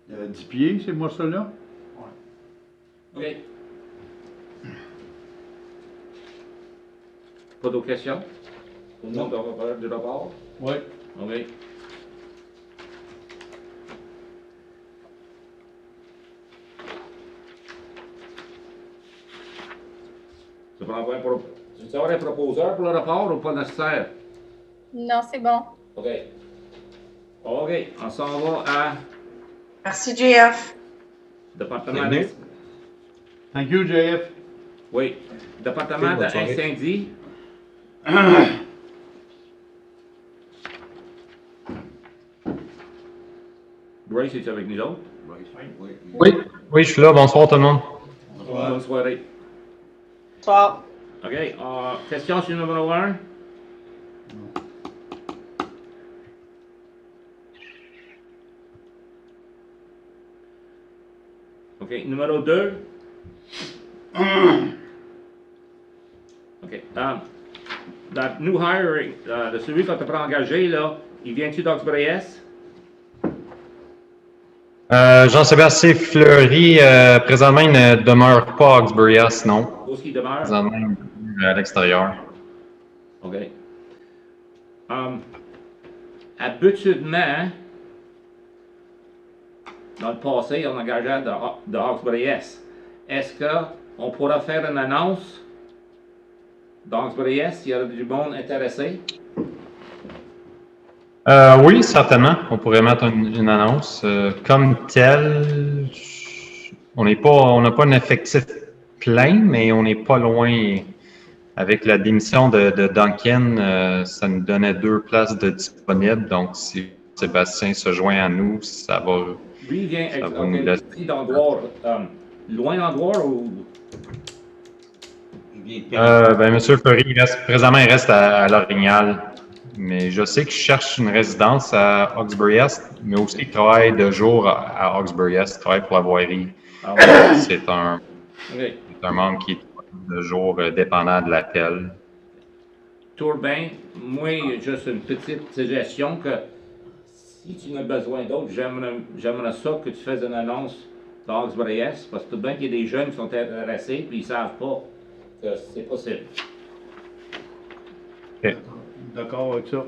10 pieds, ces morceaux-là? OK. Pas d'autres questions? Tout le monde va faire du rapport? Oui. OK. Tu veux avoir un proposeur pour le rapport ou pas nécessaire? Non, c'est bon. OK. OK, on s'en va à Merci, JF. département Bienvenue. d'incendie. Thank you, JF. Oui, département Ok, bonne soirée. d'incendie. Bryce, es-tu avec nous autres? Oui, je suis là. Bonsoir tout le monde. Bonne soirée. Bonsoir. OK, question sur le numéro 1. OK, numéro 2. OK. That new hiring, de celui qu'on t'a engagé, là, il vient-tu d'Oxbury-Est? Jean-Sébastien Fleury, présentement, il ne demeure pas à Oxbury-Est, non. Où est-ce qu'il demeure? Présentement, il est à l'extérieur. OK. Habituellement, dans le passé, on engageait de Hawkesbury-Est. Est-ce qu'on pourra faire une annonce d'Hawkesbury-Est s'il y a du monde intéressé? Oui, certainement. On pourrait mettre une annonce. Comme tel, on n'a pas un effectif plein, mais on n'est pas loin. Avec la démission de Duncan, ça nous donnait 2 places de disponibles. Donc, si Sébastien se joint à nous, ça va. Lui, il vient Ça va nous laisser. d'Andouar. Loin d'Andouar ou? M. Fleury, présentement, il reste à L'Orignal. Mais je sais qu'il cherche une résidence à Hawkesbury-Est, mais aussi qu'il travaille de jour à Hawkesbury-Est, il travaille pour la voirie. Ah ouais. C'est un membre qui est de jour dépendant de l'appel. Tourbin, moi, juste une petite suggestion que si tu en as besoin d'autres, j'aimerais ça que tu fasses une annonce de Hawkesbury-Est, parce que tout bien qu'il y a des jeunes qui sont intéressés puis ils ne savent pas que c'est possible. OK. D'accord avec ça.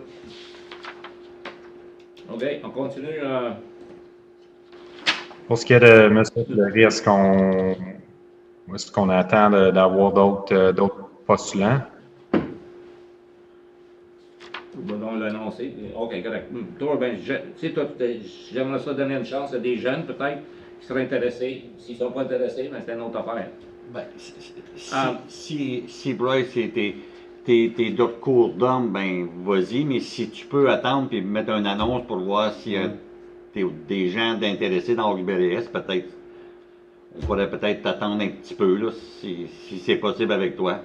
OK, on continue. Pour ce qui est de M. Fleury, est-ce qu'on attend d'avoir d'autres postulants? On l'a annoncé. OK, correct. Toi, j'aimerais ça donner une chance à des jeunes, peut-être, qui seraient intéressés. S'ils ne sont pas intéressés, ben, c'est une autre affaire. Ben, si Bryce, t'es d'autres cours d'hommes, ben vas-y, mais si tu peux attendre et mettre une annonce pour voir s'il y a des gens d'intéressés dans Hawkesbury-Est, peut-être. On pourrait peut-être t'attendre un petit peu, là, si c'est possible avec toi.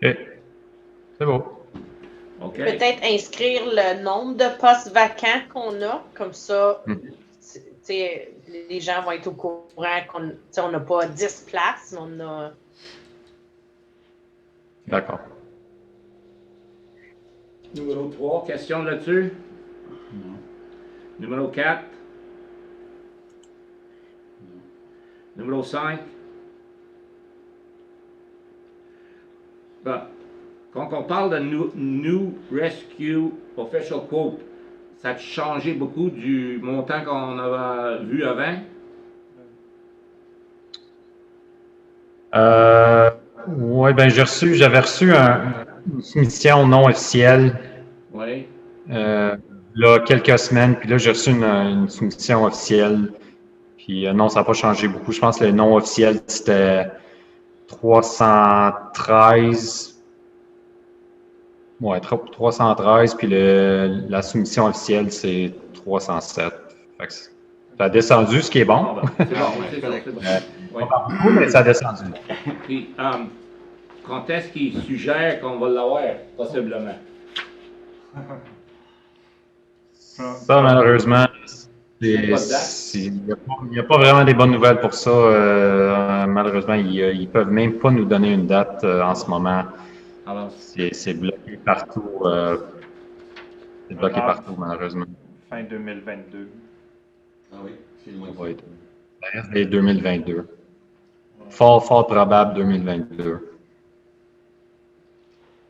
OK. C'est beau. OK. Peut-être inscrire le nombre de postes vacants qu'on a, comme ça, les gens vont être au courant qu'on n'a pas 10 places, mais on a. D'accord. Numéro 3, question là-dessus? Numéro 4? Numéro 5? Ben, quand on parle de new Rescue Official Quote, ça a changé beaucoup du montant qu'on avait vu avant? Oui, ben j'avais reçu une soumission non officielle Oui. là quelques semaines, puis là j'ai reçu une soumission officielle. Puis non, ça n'a pas changé beaucoup. Je pense que le non officiel c'était 313. Ouais, 313, puis la soumission officielle c'est 307. Fait que ça a descendu, ce qui est bon. C'est bon, c'est ça, c'est bon. Oui. Pas beaucoup, mais ça a descendu. Puis, quand est-ce qu'il suggère qu'on va l'avoir, possiblement? Ça, malheureusement, il Pas de date? n'y a pas vraiment des bonnes nouvelles pour ça. Malheureusement, ils peuvent même pas nous donner une date en ce moment. Alors, C'est bloqué partout. C'est bloqué partout, malheureusement. Fin 2022. Ah oui, c'est loin. Ça va être- ça reste des 2022. Fort probable 2022.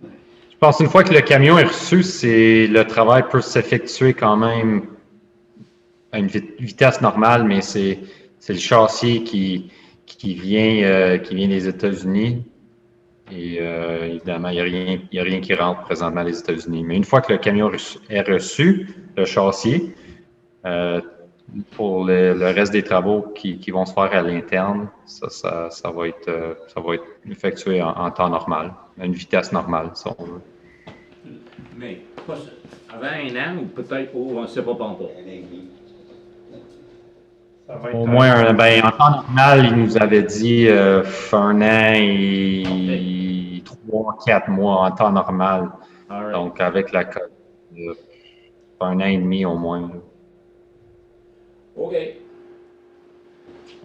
Je pense une fois que le camion est reçu, le travail peut s'effectuer quand même à une vitesse normale, mais c'est le châssis qui vient des États-Unis. Et évidemment, il n'y a rien qui rentre présentement des États-Unis. Mais une fois que le camion est reçu, le châssis, pour le reste des travaux qui vont se faire à l'interne, ça va être effectué en temps normal, à une vitesse normale, si on veut. Mais avant un an, ou peut-être, on ne sait pas encore. Au moins, en temps normal, il nous avait dit 1 an et 3-4 mois en temps normal. All right. Donc, avec la cote, 1 an et demi au moins. OK.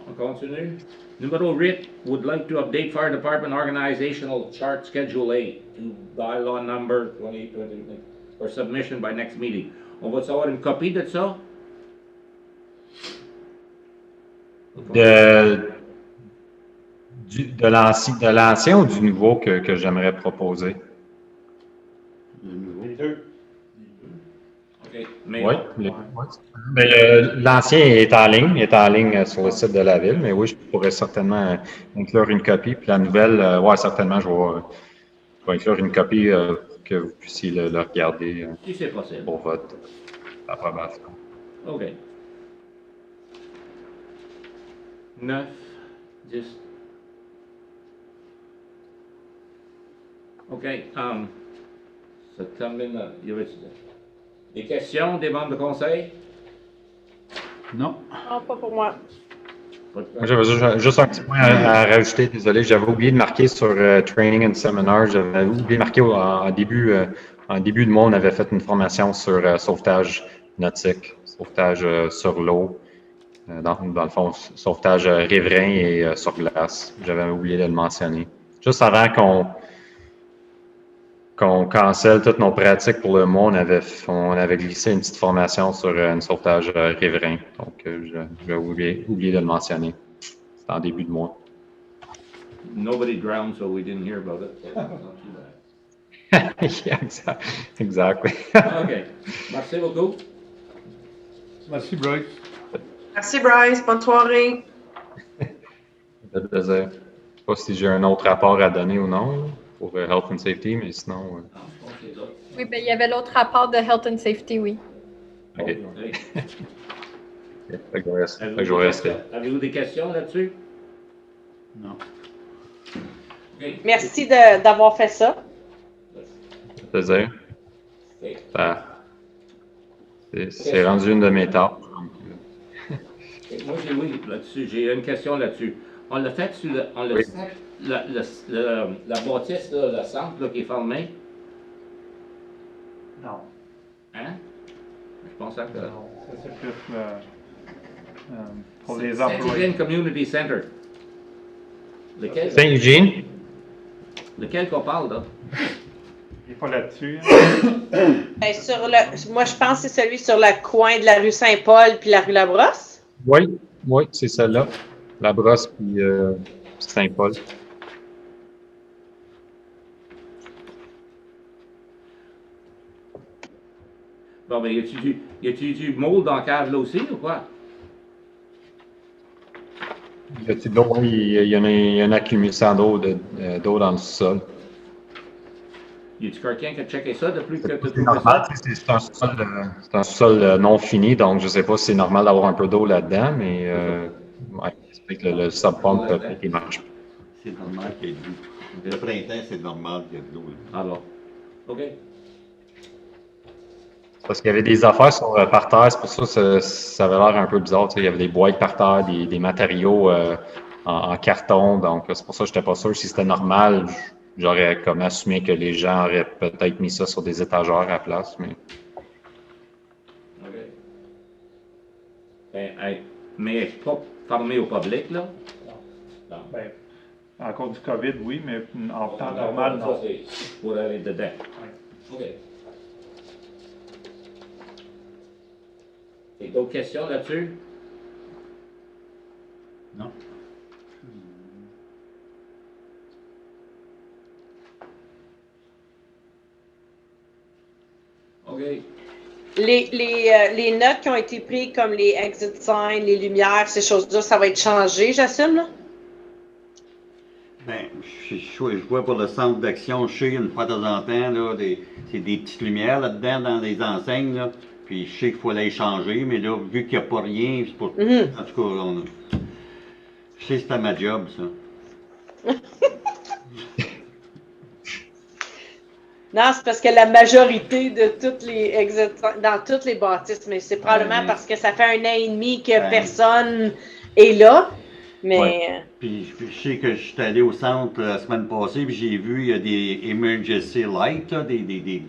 On continue. Numéro 8, would like to update Fire Department Organizational Chart Schedule 8 to bylaw number 2020 for submission by next meeting. On va savoir une copie de ça? De l'ancien ou du nouveau que j'aimerais proposer? Les deux. OK. Mais Oui. L'ancien est en ligne sur le site de la ville, mais oui, je pourrais certainement inclure une copie. Puis la nouvelle, oui, certainement, je vais inclure une copie pour que vous puissiez le regarder si c'est possible. pour votre approbation. OK. 9, 10. OK. Ça termine. Il y avait des questions des membres de conseil? Non. Non, pas pour moi. Moi, j'avais juste un petit point à rajouter. Désolé, j'avais oublié de marquer sur Training and Seminar. J'avais oublié de marquer en début de mois, on avait fait une formation sur sauvetage nautique, sauvetage sur l'eau. Dans le fond, sauvetage riverain et sur glace. J'avais oublié de le mentionner. Juste avant qu'on cancelle toutes nos pratiques pour le mois, on avait glissé une petite formation sur un sauvetage riverain. Donc, j'ai oublié de le mentionner. C'était en début de mois. Nobody drowned, so we didn't hear about it. So not too bad. Yeah, exactly. OK. Merci beaucoup. Merci, Bryce. Merci, Bryce. Bonne soirée. Ça fait plaisir. Je ne sais pas si j'ai un autre rapport à donner ou non là, pour Health and Safety, mais sinon. Oui, bien, il y avait l'autre rapport de Health and Safety, oui. OK. OK. Fait que je vais rester. Avez-vous des questions là-dessus? Non. OK. Merci d'avoir fait ça. Ça fait plaisir. OK. C'est rendu une de mes tâches. Moi, j'ai une question là-dessus. On l'a fait sur Oui. la bâtisse, là, le centre là, qui est fermé. Non. Hein? Je pense que Non. Ça, c'est plus pour les Saint employés. Eugene Community Center. Lequel? Saint-Eugene? Lequel qu'on parle, là? Il n'est pas là-dessus. Hein? Ben, moi, je pense que c'est celui sur le coin de la rue Saint-Paul puis la rue Labrosse. Oui, c'est celle-là. La Brosse puis Saint-Paul. Bon, mais y a-tu du mold dans la cave là aussi ou quoi? Il y a une accumulation d'eau dans le sol. Y a-tu quelqu'un qui a checké ça depuis que tu as C'est trouvé normal, ça? c'est un sol non fini, donc je ne sais pas si c'est normal d'avoir un peu d'eau là-dedans, mais ouais, c'est que le sub-pump ne marche pas. C'est normal qu'il y ait de l'eau. Le printemps, c'est normal qu'il y ait de l'eau. Alors, OK. Parce qu'il y avait des affaires par terre, c'est pour ça que ça avait l'air un peu bizarre. Tu sais, il y avait des boîtes par terre, des matériaux en carton, donc c'est pour ça que je n'étais pas sûr si c'était normal. J'aurais comme assumé que les gens auraient peut-être mis ça sur des étagères à la place, mais... OK. Mais pas fermé au public, là? Non. Ben, à cause du COVID, oui, mais en temps normal, non. Ça, c'est pour aller dedans. OK. Et d'autres questions là-dessus? Non. OK. Les notes qui ont été prises comme les exit signs, les lumières, ces choses-là, ça va être changé, j'assume, là? Ben, je vois pour le centre d'action, je sais, une fois de temps en temps, là, c'est des petites lumières là-dedans dans les enseignes, là. Puis je sais qu'il faut les changer, mais là, vu qu'il n'y a pas rien, c'est pour... En tout cas, je sais que c'est à ma job, ça. Non, c'est parce que la majorité de toutes dans toutes les bâtisses, mais c'est probablement parce que ça fait 1 an et demi que personne est là. Mais. Ouais. Puis je sais que je suis allé au centre la semaine passée, puis j'ai vu, il y a des emergency lights, là, des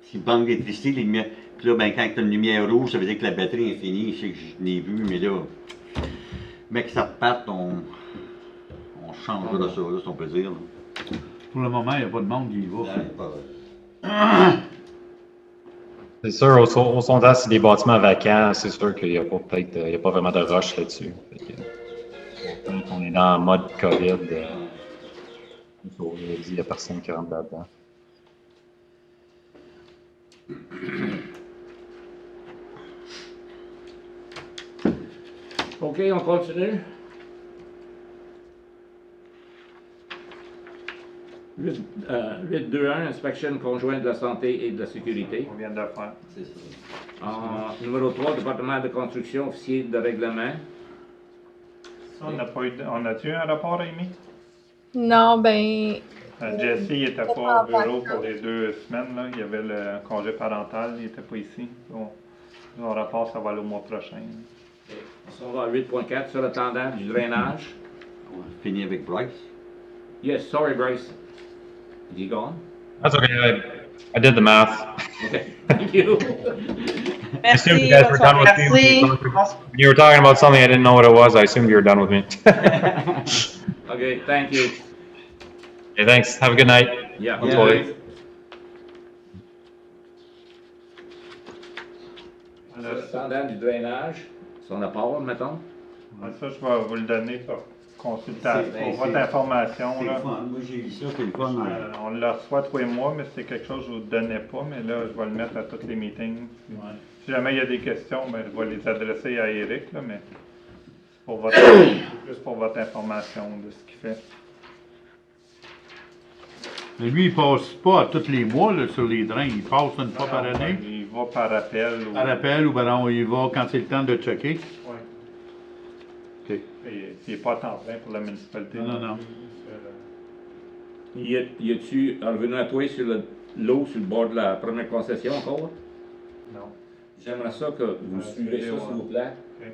petites banques d'électricité, les lumières. Puis là, ben, quand tu as une lumière rouge, ça veut dire que la batterie est finie. Je sais que je l'ai vu, mais là, mais que ça reparte, on changera ça, là, si on peut dire. Là. Pour le moment, il n'y a pas de monde qui y va. C'est sûr, au sondage, c'est des bâtiments vacants, c'est sûr qu'il n'y a pas il y a pas vraiment de rush là-dessus. On est dans le mode COVID. Il n'y a personne qui rentre là-dedans. OK, on continue. 8.2.1, inspection conjointe de la santé et de la sécurité. On vient de le faire. C'est ça. Numéro 3, département de construction, officier de règlement. Ça, on a-tu un rapport, Amy? Non, ben, Jesse, il n'était pas au bureau pour les 2 semaines. Là. Il y avait le congé parental, il n'était pas ici. Son rapport, ça va aller au mois prochain. On va à 8.4 sur le tendant du drainage. On va finir avec Bryce. Yes, sorry, Bryce. Is he gone? That's okay. I did the math. Okay, thank you. I assumed Merci. you guys were done with me. When you were talking about something I didn't know what it was, I assumed you were done with me. Okay, thank you. Okay, thanks. Have a good night. Yeah. That's all. Sur le tendant du drainage, son apport, mettons. Ça, je vais vous le donner pour consultation, pour votre C'est information. le Là. fun. Moi, j'ai vu ça, c'est le fun. Hein. On le reçoit tous les mois, mais c'est quelque chose que je ne vous donnais pas. Mais là, je vais le mettre à tous les meetings. Si jamais il y a des questions, ben, je vais les adresser à Eric. Là, mais c'est pour plus pour votre information de ce qu'il fait. Mais lui, il passe pas à tous les mois là, sur les drains. Il passe une fois par année. Il va par appel. Par appel ou ben non, il va quand c'est le temps de checker. Oui. OK. Il n'est pas à temps plein pour la municipalité. Non. Y a-tu revenu à toi sur l'eau sur le bord de la première concession encore? Non. J'aimerais ça que vous suivez ça, s'il vous plaît. OK.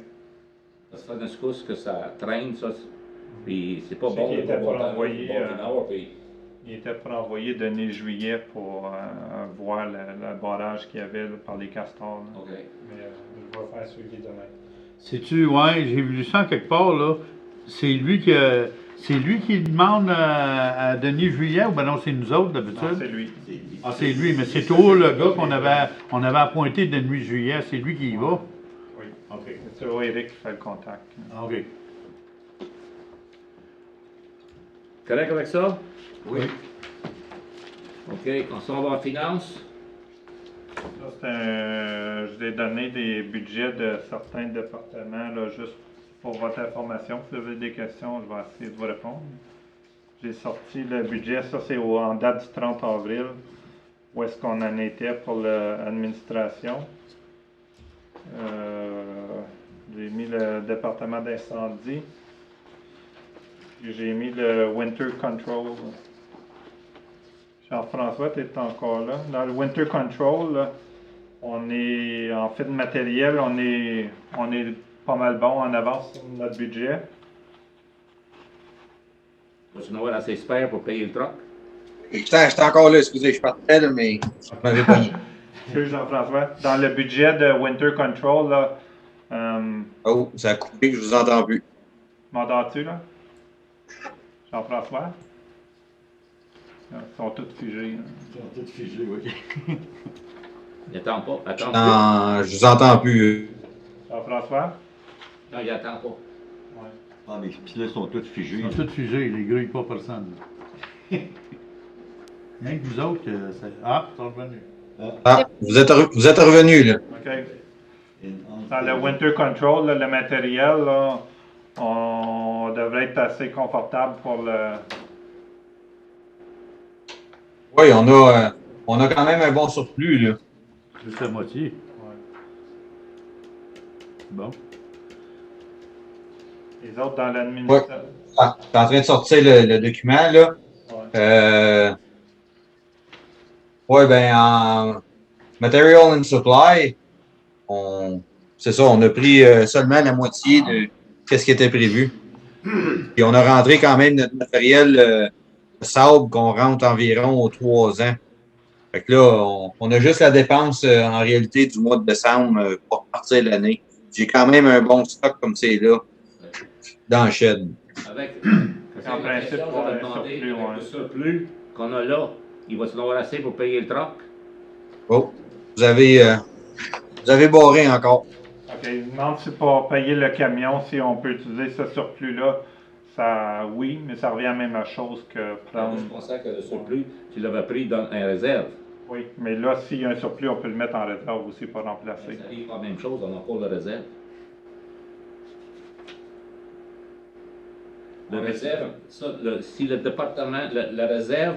Ça se fait une secousse que ça traîne, ça. Puis c'est pas Je sais bon qu'il de était pas pour boire envoyer, puis Il était pour envoyer Denis-Juillet pour voir le barrage qu'il y avait là, par les castors. Là. OK. Mais je vais faire suivi demain. Sais-tu, ouais, j'ai vu ça quelque part, là. C'est lui qui demande à Denis Juillet, ou ben non, c'est nous autres Non, d'habitude? c'est lui. Ah, c'est lui, mais c'est toujours le gars qu'on avait appointé Denis Juillet, c'est lui qui y va? Oui. OK. C'est toujours Eric qui fait le contact. OK. Correct avec ça? Oui. OK, on s'en va en finance. Ça, je vous ai donné des budgets de certains départements, là, juste pour votre information. Si vous avez des questions, je vais essayer de vous répondre. J'ai sorti le budget, ça c'est en date du 30 avril, où est-ce qu'on en était pour l'administration. J'ai mis le département d'incendie. J'ai mis le Winter Control. Jean-François, tu es encore là. Dans le Winter Control, là, on est en fait de matériel, on est pas mal bon en avance sur notre budget. Tu en avoir assez spare pour payer le truck? J'étais encore là, excusez, je partais, là, mais je m'avais pas mis. Excuse Jean-François. Dans le budget de Winter Control, là, Oh, ça a coupé, je vous entends plus. m'entends-tu là? Jean-François? Ils sont tous figés. Ils sont tous figés, oui. Attends pas, attends pas. Non, je vous entends plus. Jean-François? Non, il attend pas. Ah, mais puis là, ils sont tous figés. Ils sont tous figés, les gars, ils pas personne. Rien que vous autres, ah, c'est revenu. Ah, vous êtes revenus, là. OK. Dans le Winter Control, là, le matériel, là, on devrait être assez confortable pour Oui, on a quand même un bon surplus, là. Juste la moitié. Ouais. Bon. Les autres dans l'administration. Ah, t'es en train de sortir le document, là. Ouais. Ouais, ben, en Material and Supply, c'est ça, on a pris seulement la moitié de ce qui était prévu. Et on a rentré quand même notre matériel sable qu'on rentre environ aux 3 ans. Fait que là, on a juste la dépense en réalité du mois de décembre pour partir de l'année. J'ai quand même un bon stock comme c'est là dans le shed. Avec, En principe, pour j'aurais un demandé, surplus, avec ouais. le surplus qu'on a là, il va se avoir assez pour payer le troc? Oh, vous avez barré encore. OK. Il demande si pour payer le camion, si on peut utiliser ce surplus-là. Ça, oui, mais ça revient à la même chose que prendre. Je pensais que le surplus, tu l'avais pris dans un réserve. Oui, mais là, s'il y a un surplus, on peut le mettre en réserve aussi, pas remplacer. Ça arrive pas la même chose, on a encore le réserve. Le réserve, ça, si le département, la réserve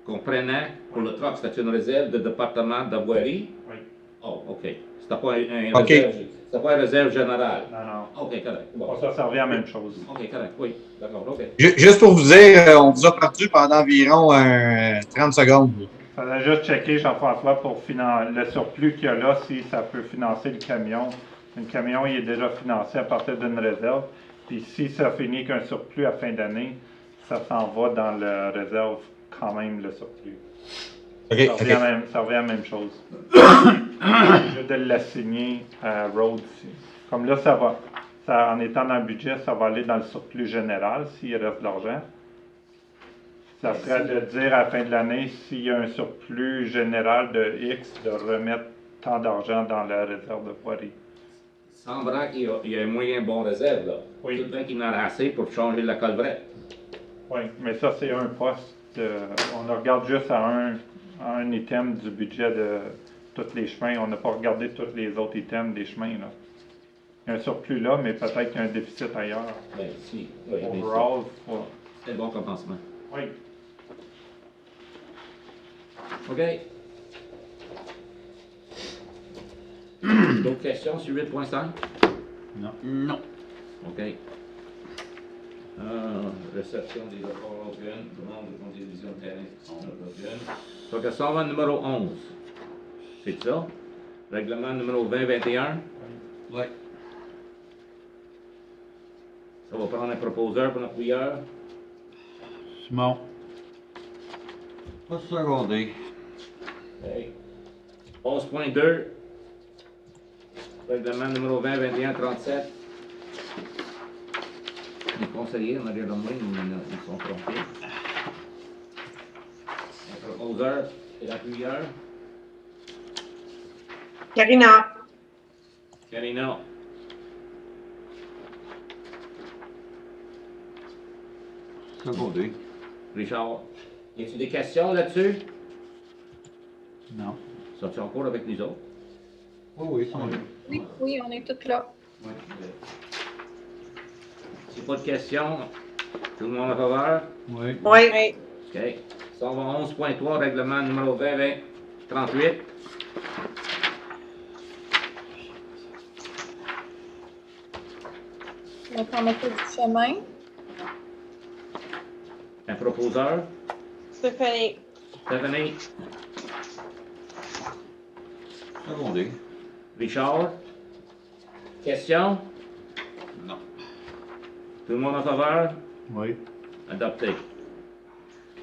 qu'on prenait pour le troc, c'était une réserve de département de voirie? Oui. Oh, OK. C'était pas un OK. réserve, c'était pas une réserve générale? Non, non. OK, correct. Bon. Pour ça revient à la même chose. OK, correct, oui. D'accord, OK. Juste pour vous dire, on vous a perdu pendant environ 30 secondes. Il fallait juste checker, Jean-François, pour le surplus qu'il y a là, si ça peut financer le camion. Le camion, il est déjà financé à partir d'une réserve. Puis si ça finit qu'un surplus à fin d'année, ça s'en va dans la réserve quand même, le surplus. OK, Ça revient, ça revient à la même chose. Je de l'assigner à Road. Comme là, en étant dans le budget, ça va aller dans le surplus général s'il reste de l'argent. Ça serait de dire à la fin de l'année, s'il y a un surplus général de X, de remettre tant d'argent dans la réserve de voirie. Semblant qu'il y a un moyen bon réserve, là. Oui. Tout le temps qu'il en a assez pour changer la colvrette. Oui, mais ça, c'est un poste. On regarde juste à un item du budget de tous les chemins. On n'a pas regardé tous les autres items des chemins, là. Il y a un surplus là, mais peut-être qu'il y a un déficit ailleurs. Ben, si. Oui, mais Overall, c'est un bon commencement. oui. OK. D'autres questions sur 8.5? Non. OK. Réception des rapports européens, demande de contribution de terrain européenne. Donc, ça va numéro 11. C'est ça? Règlement numéro 2021? Oui. Ça va prendre un proposeur pour notre prière. Simon. Pas secondé. OK. 11.2. Règlement numéro 2021-37. Les conseillers, on a des nommés, ils sont trompés. Un proposeur et l'appuyeur. Karina. Karina. Secondé. Richard. Y a-t-il des questions là-dessus? Non. Sont-ils en cours avec nous autres? Oh oui, ça va. Oui, oui, on est tous là. Oui. Si pas de questions, tout le monde en faveur? Oui. Oui. OK. Ça va 11.3, règlement numéro 2020-38. La fermeture du chemin. Un proposeur? Stéphanie. Stephanie? Secondé. Richard? Question? Non. Tout le monde en faveur? Oui. Adopté.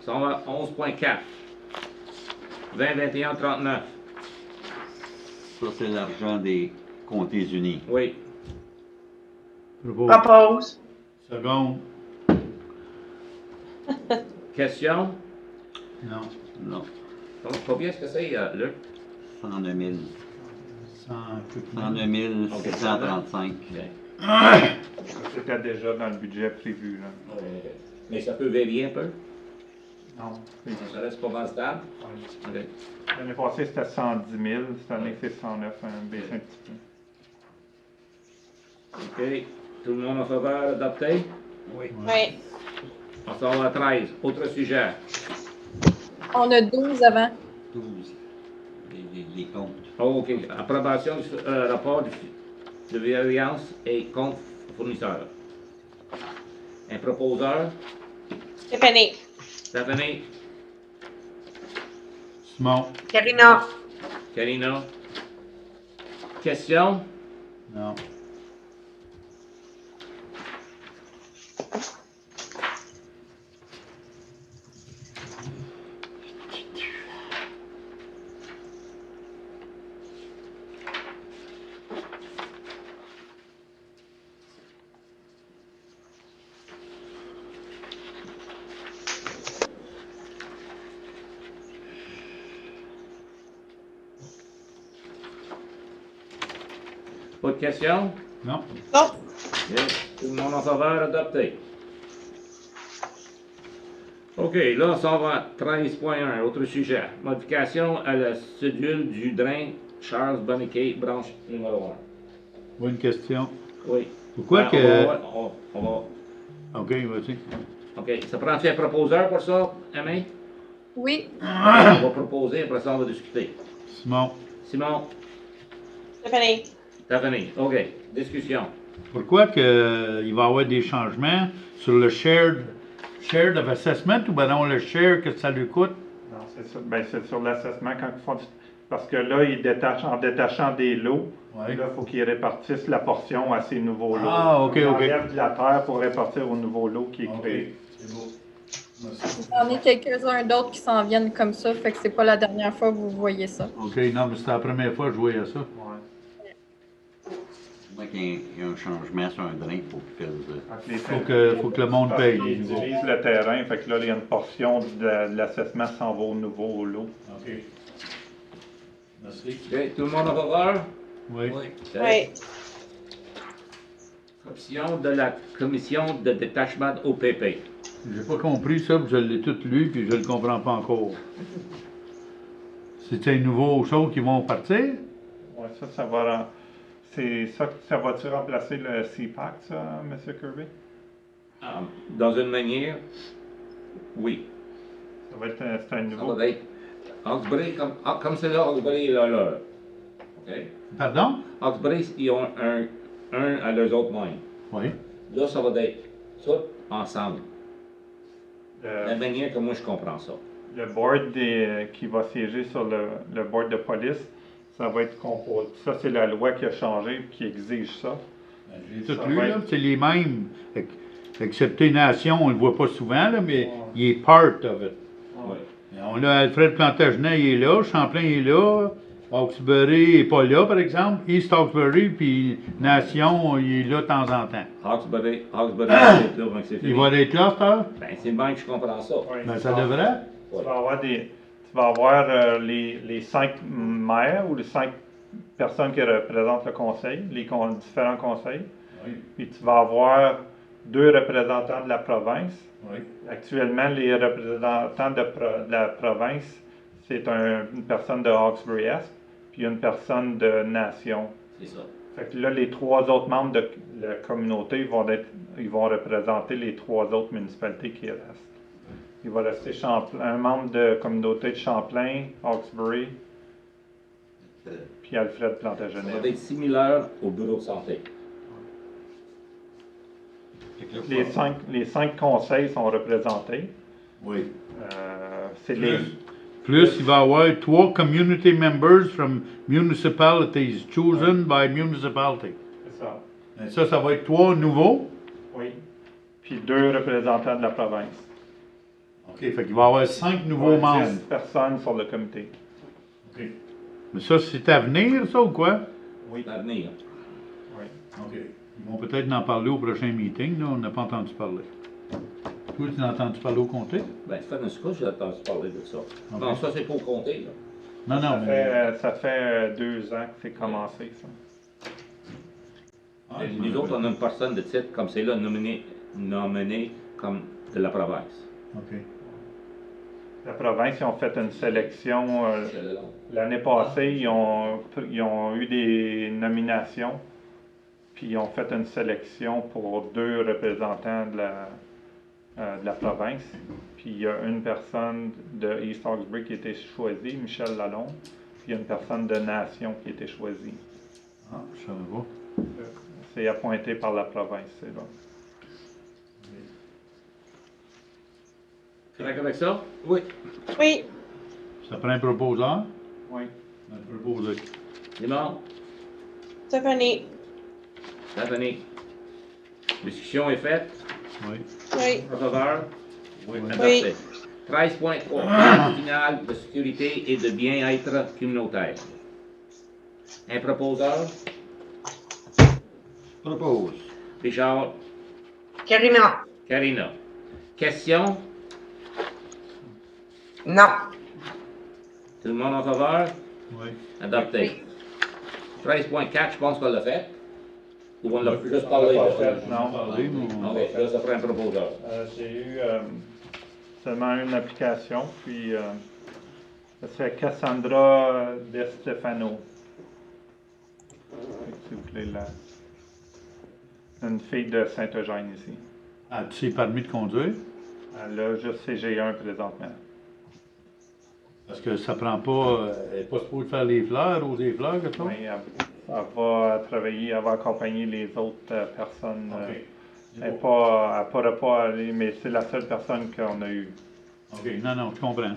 Ça va 11.4. 2021-39. Ça, c'est l'argent des comtés unis. Oui. Propose. Seconde. Question? Non. Non. Donc, combien est-ce que c'est, Luc? 109 000. 109 109 635. OK. C'était déjà dans le budget prévu, là. Mais ça peut varier un peu? Non. Ça reste pas mal stable? Ouais. OK. L'année passée, c'était 110 000. Cette année, c'est 109, baissé un petit peu. OK. Tout le monde en faveur adopté? Oui. On s'en va à 13. Autre sujet. On a 12 avant. 12. Les comptes. Oh, OK. Approbation du rapport de variance et compte fournisseur. Un proposeur, Stéphanie. Stephanie, Simon. Karina. Karina. Question? Non. Pas de question? Non. Non. Bien. Tout le monde en faveur, adopté. OK, là, on s'en va à 13.1, autre sujet. Modification à la cédule du drain Charles Bonnecay, branche numéro 1. Bonne question. Oui. Pourquoi Ben, que. on va. OK, vas-y. OK. Ça prend un proposeur pour ça, Aimé? Oui. On va proposer, après ça, on va discuter. Simon. Simon, Stéphanie. Stephanie. OK. Discussion. Pourquoi que, il va y avoir des changements sur le shared of assessment ou ben non, le share que ça lui coûte? Non, c'est ça. Ben, c'est sur l'assessment quand ils font parce que là, en détachant des lots, Ouais. là, il faut qu'ils répartissent la portion à ces nouveaux lots. Ah, OK, Ils OK. enlèvent de la terre pour répartir au nouveau lot qui est créé. c'est beau. Il y en a quelques-uns d'autres qui s'en viennent comme ça, fait que c'est pas la dernière fois que vous voyez ça. OK, non, mais c'était la première fois que je voyais ça. Ouais. Moi, qu'il y ait un changement sur un drain, il faut qu'il fasse. Faut que le monde Parce paye. qu'ils utilisent le terrain, fait que là, il y a une portion de l'assessment s'en va au nouveau lot. OK. Merci. OK. Tout le monde en faveur? Oui. Oui. Option de la commission de détachement OPP. J'ai pas compris ça, puis je l'ai tout lu, puis je le comprends pas encore. C'est un nouveau show qui vont partir? Ouais, ça va. C'est ça va-tu remplacer le CPAC, ça, M. Kirby? Dans une manière, oui. Ça va être c'est un Ça nouveau. va être Hawkesbury, comme c'est là, Hawkesbury est là. OK? Pardon? Hawkesbury, ils ont un à leurs autres mains. Oui. Là, ça va être tout ensemble. La Le, manière que moi je comprends ça. le board qui va siéger sur le board de police, ça va être composé. Ça, c'est la loi qui a changé qui exige ça. J'ai tout Ça lu, va là, être- c'est les mêmes. Excepté Nation, on le voit pas souvent, là, mais il est part of it. Ouais. On a Alfred Plantagenet, il est là, Champlain il est là, Hawkesbury n'est pas là, par exemple, East Hawkesbury, puis Nation, il est là de temps en temps. Hawkesbury, c'est là, donc c'est fini. Il va être là, ça? Ben, c'est le même que je comprends ça. Ouais, Ben, tu ça vas- devrait. Tu vas avoir les 5 maires ou les 5 personnes qui représentent le conseil, différents conseils. Oui. Puis tu vas avoir 2 représentants de la province. Oui. Actuellement, les représentants de la province, c'est une personne de Hawkesbury-Est, puis une personne de Nation. C'est ça. Fait que là, les 3 autres membres de la communauté ils vont représenter les 3 autres municipalités qui restent. Il va rester un membre de communauté de Champlain, Hawkesbury, puis Alfred Ça Plantagenet. va être similaire au bureau de santé. Les 5 conseils sont représentés. Oui. C'est les. Plus, il va y avoir 3 community members from municipalities chosen by municipality. C'est ça. Et ça va être 3 nouveaux. Oui. Puis 2 représentants de la province. OK, fait qu'il va y avoir 5 nouveaux Ouais, membres. 10 personnes sur le comité. OK. Mais ça, c'est à venir, ça, ou quoi? Oui. L'avenir. Oui. OK. Ils vont peut-être en parler au prochain meeting, là. On n'a pas entendu parler. Toi, tu as entendu parler au comté? Ben, ça fait une seconde que j'ai entendu parler de ça. Ok. Non, ça, c'est pour compter, là. Non, non, mais... Ça fait 2 ans que c'est commencé, ça. Ah, Nous autres, on a une personne de titre comme c'est là, nommée comme de la province. OK. La province, ils ont fait une sélection. C'est le long. L'année passée, ils ont eu des nominations, puis ils ont fait une sélection pour 2 représentants de la province. Puis il y a une personne de East Hawkesbury qui a été choisie, Michel Lalonde. Puis il y a une personne de Nation qui a été choisie. Ah, je savais pas. C'est appointé par la province, c'est bon. Tu es d'accord avec ça? Oui. Oui. Ça prend un proposeur? Oui. Un proposé. Limon? Stéphanie. Stephanie? Discussion est faite. Oui. Oui. En faveur? Oui. Adopté. 13.3. Plan final de sécurité et de bien-être communautaire. Un proposeur? Propose. Richard? Karina. Karina? Question? Non. Tout le monde en faveur? Oui. Adopté. 13.4, je pense qu'on l'a fait. Ou on l'a Oui. juste On parlé l'a de pas ça? fait, non. Parler, mais- Ok, là, ça prend un proposeur. J'ai eu seulement une application, puis c'est Cassandra De Stefano. S'il vous plaît, là. Une fille de Saint-Eugène ici. As-tu ses permis de conduire? Elle a juste CG1 présentement. Parce que ça prend pas. Elle n'est pas supposée faire les fleurs, roser les fleurs, quelque chose? Oui, elle va travailler, elle va accompagner les autres personnes. Ok. Elle ne pourra pas aller, mais c'est la seule personne qu'on a eue. Ok, non, je comprends.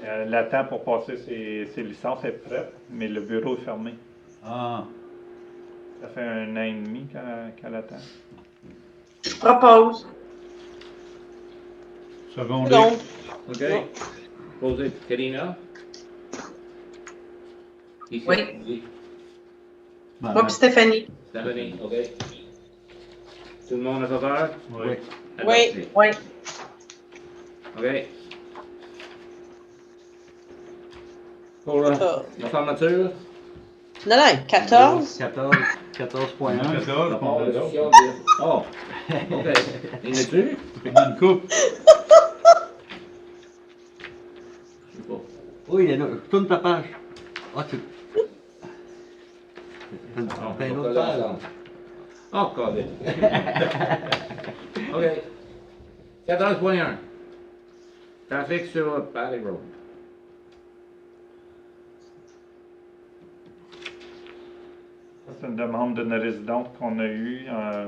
Elle attend pour passer ses licences, elle est prête, mais le bureau est fermé. Ah, Ça fait 1 an et demi qu'elle attend. Je propose. secondaire. Donc, Ok. Posé Karina? Ici? Oui. Ici. Moi puis Stéphanie. Stephanie, ok. Tout le monde en faveur? Oui. Adopté. Oui. Ok. Pour la fermeture? non, 14. 14.1. 14, La on a discussion de- Oh, ok. Il est tu? dans une coupe. Je sais pas. Oui, il y en a. Tourne ta page. Ah, tu. T'as une autre page. Oh, Colin. OK. 14.1. Trafic sur Patty Road. Ça, c'est une demande d'une résidente qu'on a eue,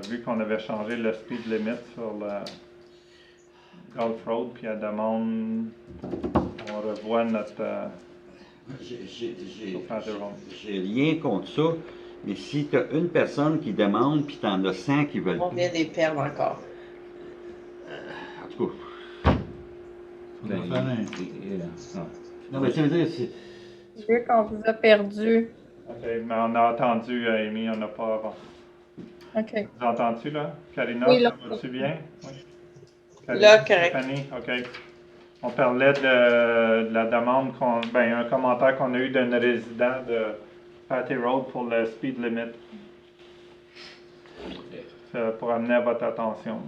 vu qu'on avait changé le speed limit sur le Gulf Road, puis elle demande qu'on revoie notre sur Patty Road. J'ai rien contre ça, mais si tu as une personne qui demande, puis tu en as 100 qui veulent On plus. vient des perdre encore. En tout cas. On va faire un- Non, mais ça veut dire, c'est. Vu qu'on vous a perdu. OK, mais on a entendu, Amy, on n'a pas avancé. OK. Vous entends-tu, là? Karina, Oui, là. ça va-tu bien? Oui. Là, correct. Stéphanie, OK. On parlait de la demande, un commentaire qu'on a eu d'un résident de Patty Road pour le speed limit. Pour amener à votre attention.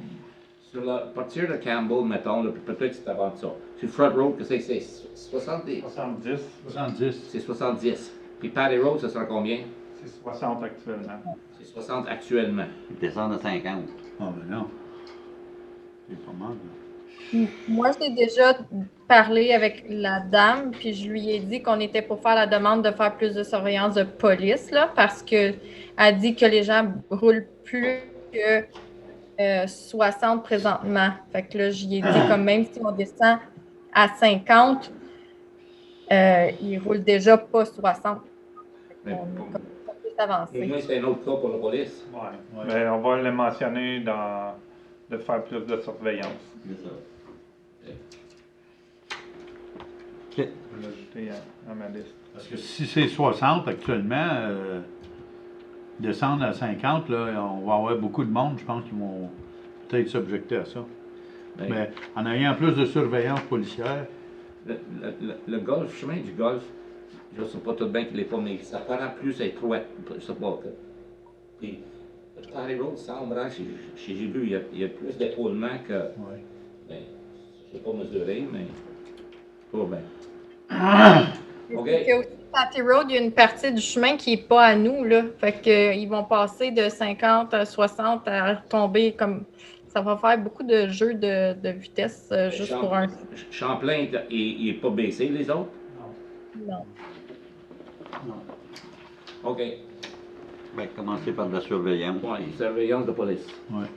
Sur la partir de Campbell, mettons, là, peut-être que c'est avant ça. Sur Front Road, que c'est 70. 70, 70. C'est 70. Puis Patty Road, ça sera combien? c'est 60 actuellement. C'est 60 actuellement. Ils descendent à 50. Ah, ben non. C'est pas mal, là. Moi, j'ai déjà parlé avec la dame, puis je lui ai dit qu'on était pour faire la demande de faire plus de surveillance de police, là, parce qu'elle dit que les gens roulent plus que 60 présentement. Fait que là, j'y ai dit comme même si on descend à 50, ils roulent déjà pas 60. Mais On pour- est comme un peu Au avancé. moins, c'est un autre cas pour la police. Ouais. Ouais. Mais on va le mentionner de faire plus de surveillance. C'est ça. Je vais l'ajouter à ma liste. Parce que si c'est 60 actuellement, descendre à 50, là, on va avoir beaucoup de monde, je pense, qui vont peut-être s'objecter à ça. Ben, Mais en ayant plus de surveillance policière, le golf, chemin du golf, je ne sais pas tout bien qu'il n'est pas, mais ça paraît plus étroit. Je sais pas. Puis, le Patty Road, semble, j'ai vu, il y a plus d'épaulement que. ouais. Ben, je ne sais pas mesurer, mais. Pas bien. OK. Puis aussi, Patty Road, il y a une partie du chemin qui n'est pas à nous, là. Fait qu'ils vont passer de 50 à 60 à tomber comme. Ça ça va faire beaucoup de jeux de vitesse juste pour un. Champlain, il est pas baissé, les autres? Non. OK. Ben, commencer par de la surveillance. Ouais, surveillance de police. Ouais.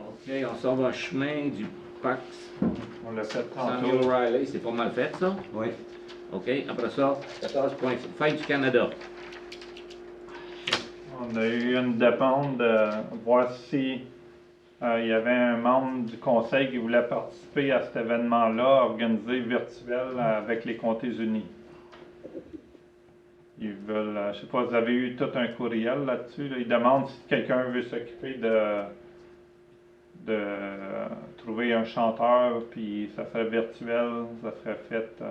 OK, on s'en va en chemin du Pax On l'a fait Samuel tantôt. Riley, c'est pas mal fait, ça? Oui. OK, après ça, 14 points. Fête du Canada. On a eu une demande de voir si il y avait un membre du conseil qui voulait participer à cet événement-là, organisé virtuel avec les Comtés unis. Ils veulent, je sais pas, vous avez eu tout un courriel là-dessus. Là. Ils demandent si quelqu'un veut s'occuper de trouver un chanteur, puis ça serait virtuel, ça serait fait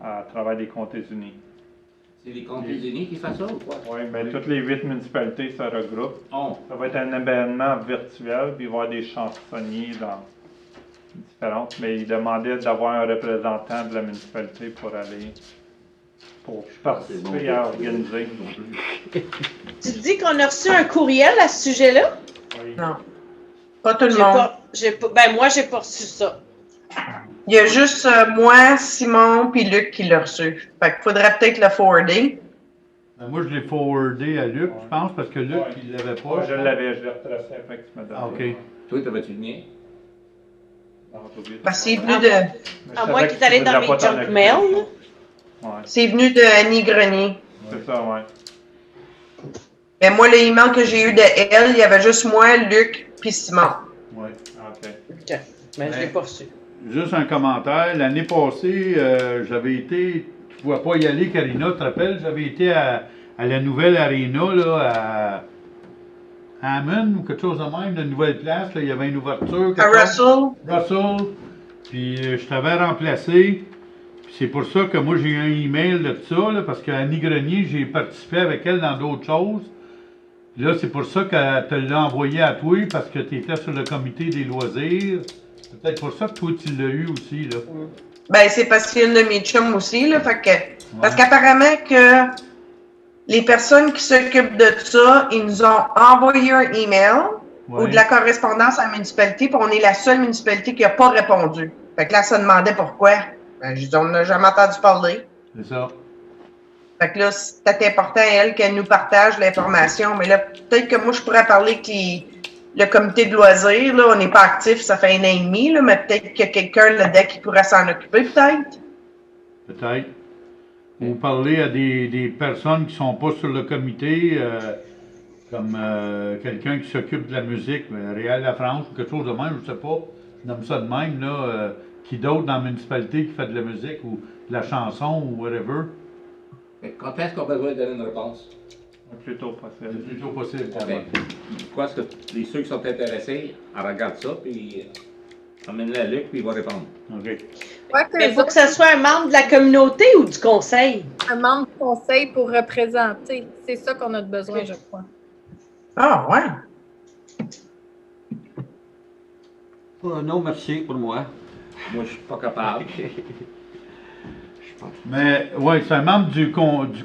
à travers les Comtés unis. C'est les Comtés unis qui font ça ou quoi? Oui, bien, toutes les 8 municipalités se regroupent. Oh. Ça va être un événement virtuel, puis il va y avoir des chansonniers dans différentes, mais ils demandaient d'avoir un représentant de la municipalité pour aller, pour participer à organiser. Tu dis qu'on a reçu un courriel à ce sujet-là? Oui. Non. Pas tout le J'ai monde. ben, moi, j'ai pas reçu ça. Il y a juste moi, Simon puis Luc qui l'a reçu. Fait qu'il faudrait peut-être le forwarder. Ben, moi, je l'ai forwardé à Luc, je pense, parce que Luc, Ouais. il l'avait pas. Moi, je l'avais, je l'ai retracé après que tu m'as donné. Ah, OK. Toi, t'avais-tu le mien? Non, j'ai oublié de Parce que c'est faire. venu de, Mais je À moins savais qu'il que est allé tu dans voudrais mes pas t'en junk occuper. mail. Ouais, c'est venu de Annie Grenier. c'est ça, ouais. Mais moi, le email que j'ai eu de elle, il y avait juste moi, Luc puis Simon. Ouais. Ah, OK. OK. Mais je l'ai pas reçu. Juste un commentaire. L'année passée, j'avais été. Tu ne pouvais pas y aller, Karina, tu te rappelles? J'avais été à la nouvelle arena, là, à Hammond ou quelque chose de même, la nouvelle place. Là, il y avait une ouverture. À Russell. Russell. Puis je t'avais remplacé. Puis c'est pour ça que moi, j'ai eu un email de ça, là, parce qu'Annie Grenier, j'ai participé avec elle dans d'autres choses. Puis là, c'est pour ça qu'elle te l'a envoyé à toi, parce que tu étais sur le comité des loisirs. C'est peut-être pour ça que toi, tu l'as eu aussi, là. Ben, c'est parce qu'il y a une de mes chums aussi, là. Fait que, parce qu'apparemment que les personnes qui s'occupent de ça, ils nous ont envoyé un email ou de la correspondance à la municipalité, puis on est la seule municipalité qui n'a pas répondu. Fait que là, ça demandait pourquoi. Ben, je dis, on n'a jamais entendu parler. C'est ça. Fait que là, c'est important à elle qu'elle nous partage l'information. Mais là, peut-être que moi, je pourrais parler que le comité de loisirs, là, on n'est pas actif, ça fait 1 an et demi, là, mais peut-être qu'il y a quelqu'un là-dedans qui pourrait s'en occuper, peut-être. Peut-être. Ou parler à des personnes qui sont pas sur le comité, comme quelqu'un qui s'occupe de la musique, Réal Lafrance ou quelque chose de même, je sais pas. Je nomme ça de même, là. Qui d'autre dans la municipalité qui fait de la musique ou de la chanson ou whatever. Mais quand est-ce qu'on va besoin de donner une réponse? Le plus tôt possible. Le plus tôt possible. OK. Quoi, est-ce que ceux qui sont intéressés, regardent ça, puis emmène-le à Luc, puis il va répondre. OK. Mais il faut que ce soit un membre de la communauté ou du conseil? Un membre du conseil pour représenter. C'est ça qu'on a besoin, je crois. Ah, ouais. Non, merci pour moi. Moi, je suis pas capable. Mais, oui, c'est un membre du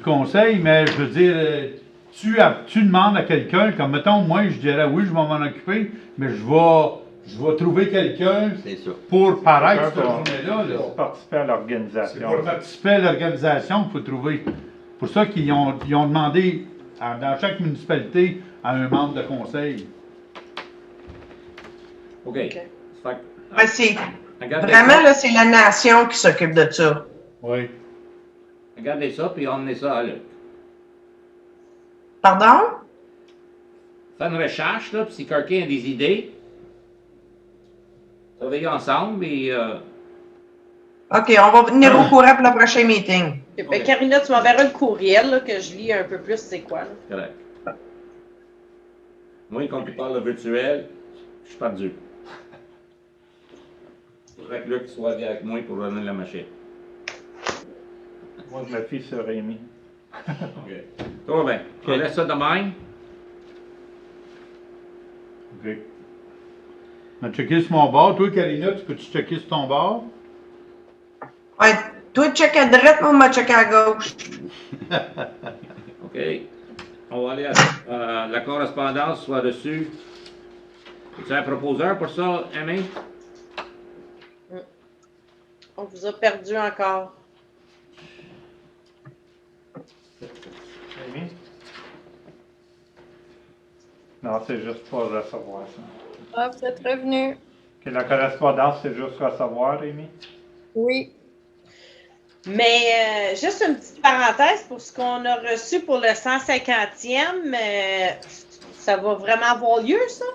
conseil, mais je veux dire, tu demandes à quelqu'un, comme mettons, moi, je dirais oui, je vais m'en occuper, mais je vais trouver quelqu'un pour paraître cette journée-là. Là. Pour participer à l'organisation. C'est pour participer à l'organisation qu'il faut trouver. C'est pour ça qu'ils ont demandé dans chaque municipalité à un membre de conseil. OK. Ben, c'est Regardez vraiment, ça. là, c'est la nation qui s'occupe de ça. Oui. Regardez ça, puis emmenez ça à Luc. Pardon? Fais une recherche, là, puis si quelqu'un a des idées, travaillez ensemble, et... OK, on va venir au courant pour le prochain meeting. Ben, Karina, tu m'enverras le courriel, là, que je lis un peu plus c'est quoi. Là. Correct. Moi, quand tu parles de virtuel, je suis perdu. Il faudrait que Luc soit avec moi pour donner la machine. Moi, je me fie sur Rémi. OK. Tout va bien. On laisse ça de même. OK. On va checker sur mon bord. Toi, Karina, tu peux-tu checker sur ton bord? Ouais, toi, check à droite, moi, je check à gauche. OK. On va aller à la correspondance soit reçue. Es-tu un proposeur pour ça, Amy? On vous a perdu encore. Amy? Non, c'est juste pour recevoir ça. Ah, vous êtes revenu. Ok, la correspondance, c'est juste recevoir, Amy? Oui. Mais juste une petite parenthèse pour ce qu'on a reçu pour le 150e, ça va vraiment avoir lieu, ça?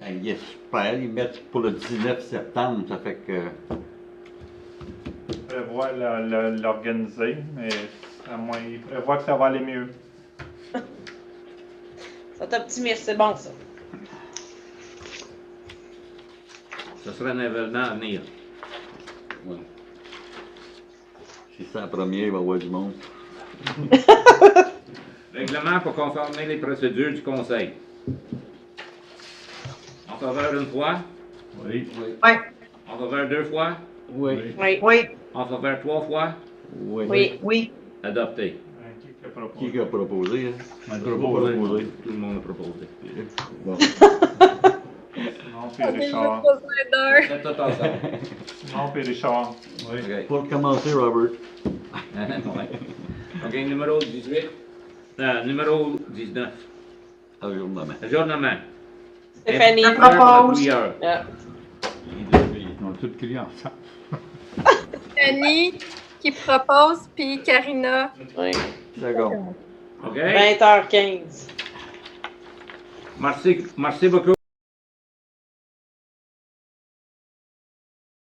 Il est super, ils mettent pour le 19 septembre, ça fait que... Ils prévoient l'organiser, mais à moins, ils prévoient que ça va aller mieux. Ça t'optimise, c'est bon, ça. Ce serait un événement à venir. Ouais. Si c'est la première, il va y avoir du monde. Règlement pour conformer les procédures du Conseil. En faveur une fois? Oui. Oui. En faveur deux fois? Oui. Oui. Oui. En faveur trois fois? Oui. Oui. Oui. Adopté. Qui a proposé? Qui a proposé, hein? On a Proposé. Tout le monde a proposé. Bon. Non, puis Richard. C'est tout ensemble. Non, puis Richard. Oui. OK. Pour commencer, Robert. Ouais. OK, numéro 18. Numéro 19. Ajournement. Ajournement. Stéphanie. Je propose. Ah. Ils ont tous crié ensemble. Annie qui propose, puis Karina. Oui. D'accord. OK? 20h15. Merci beaucoup.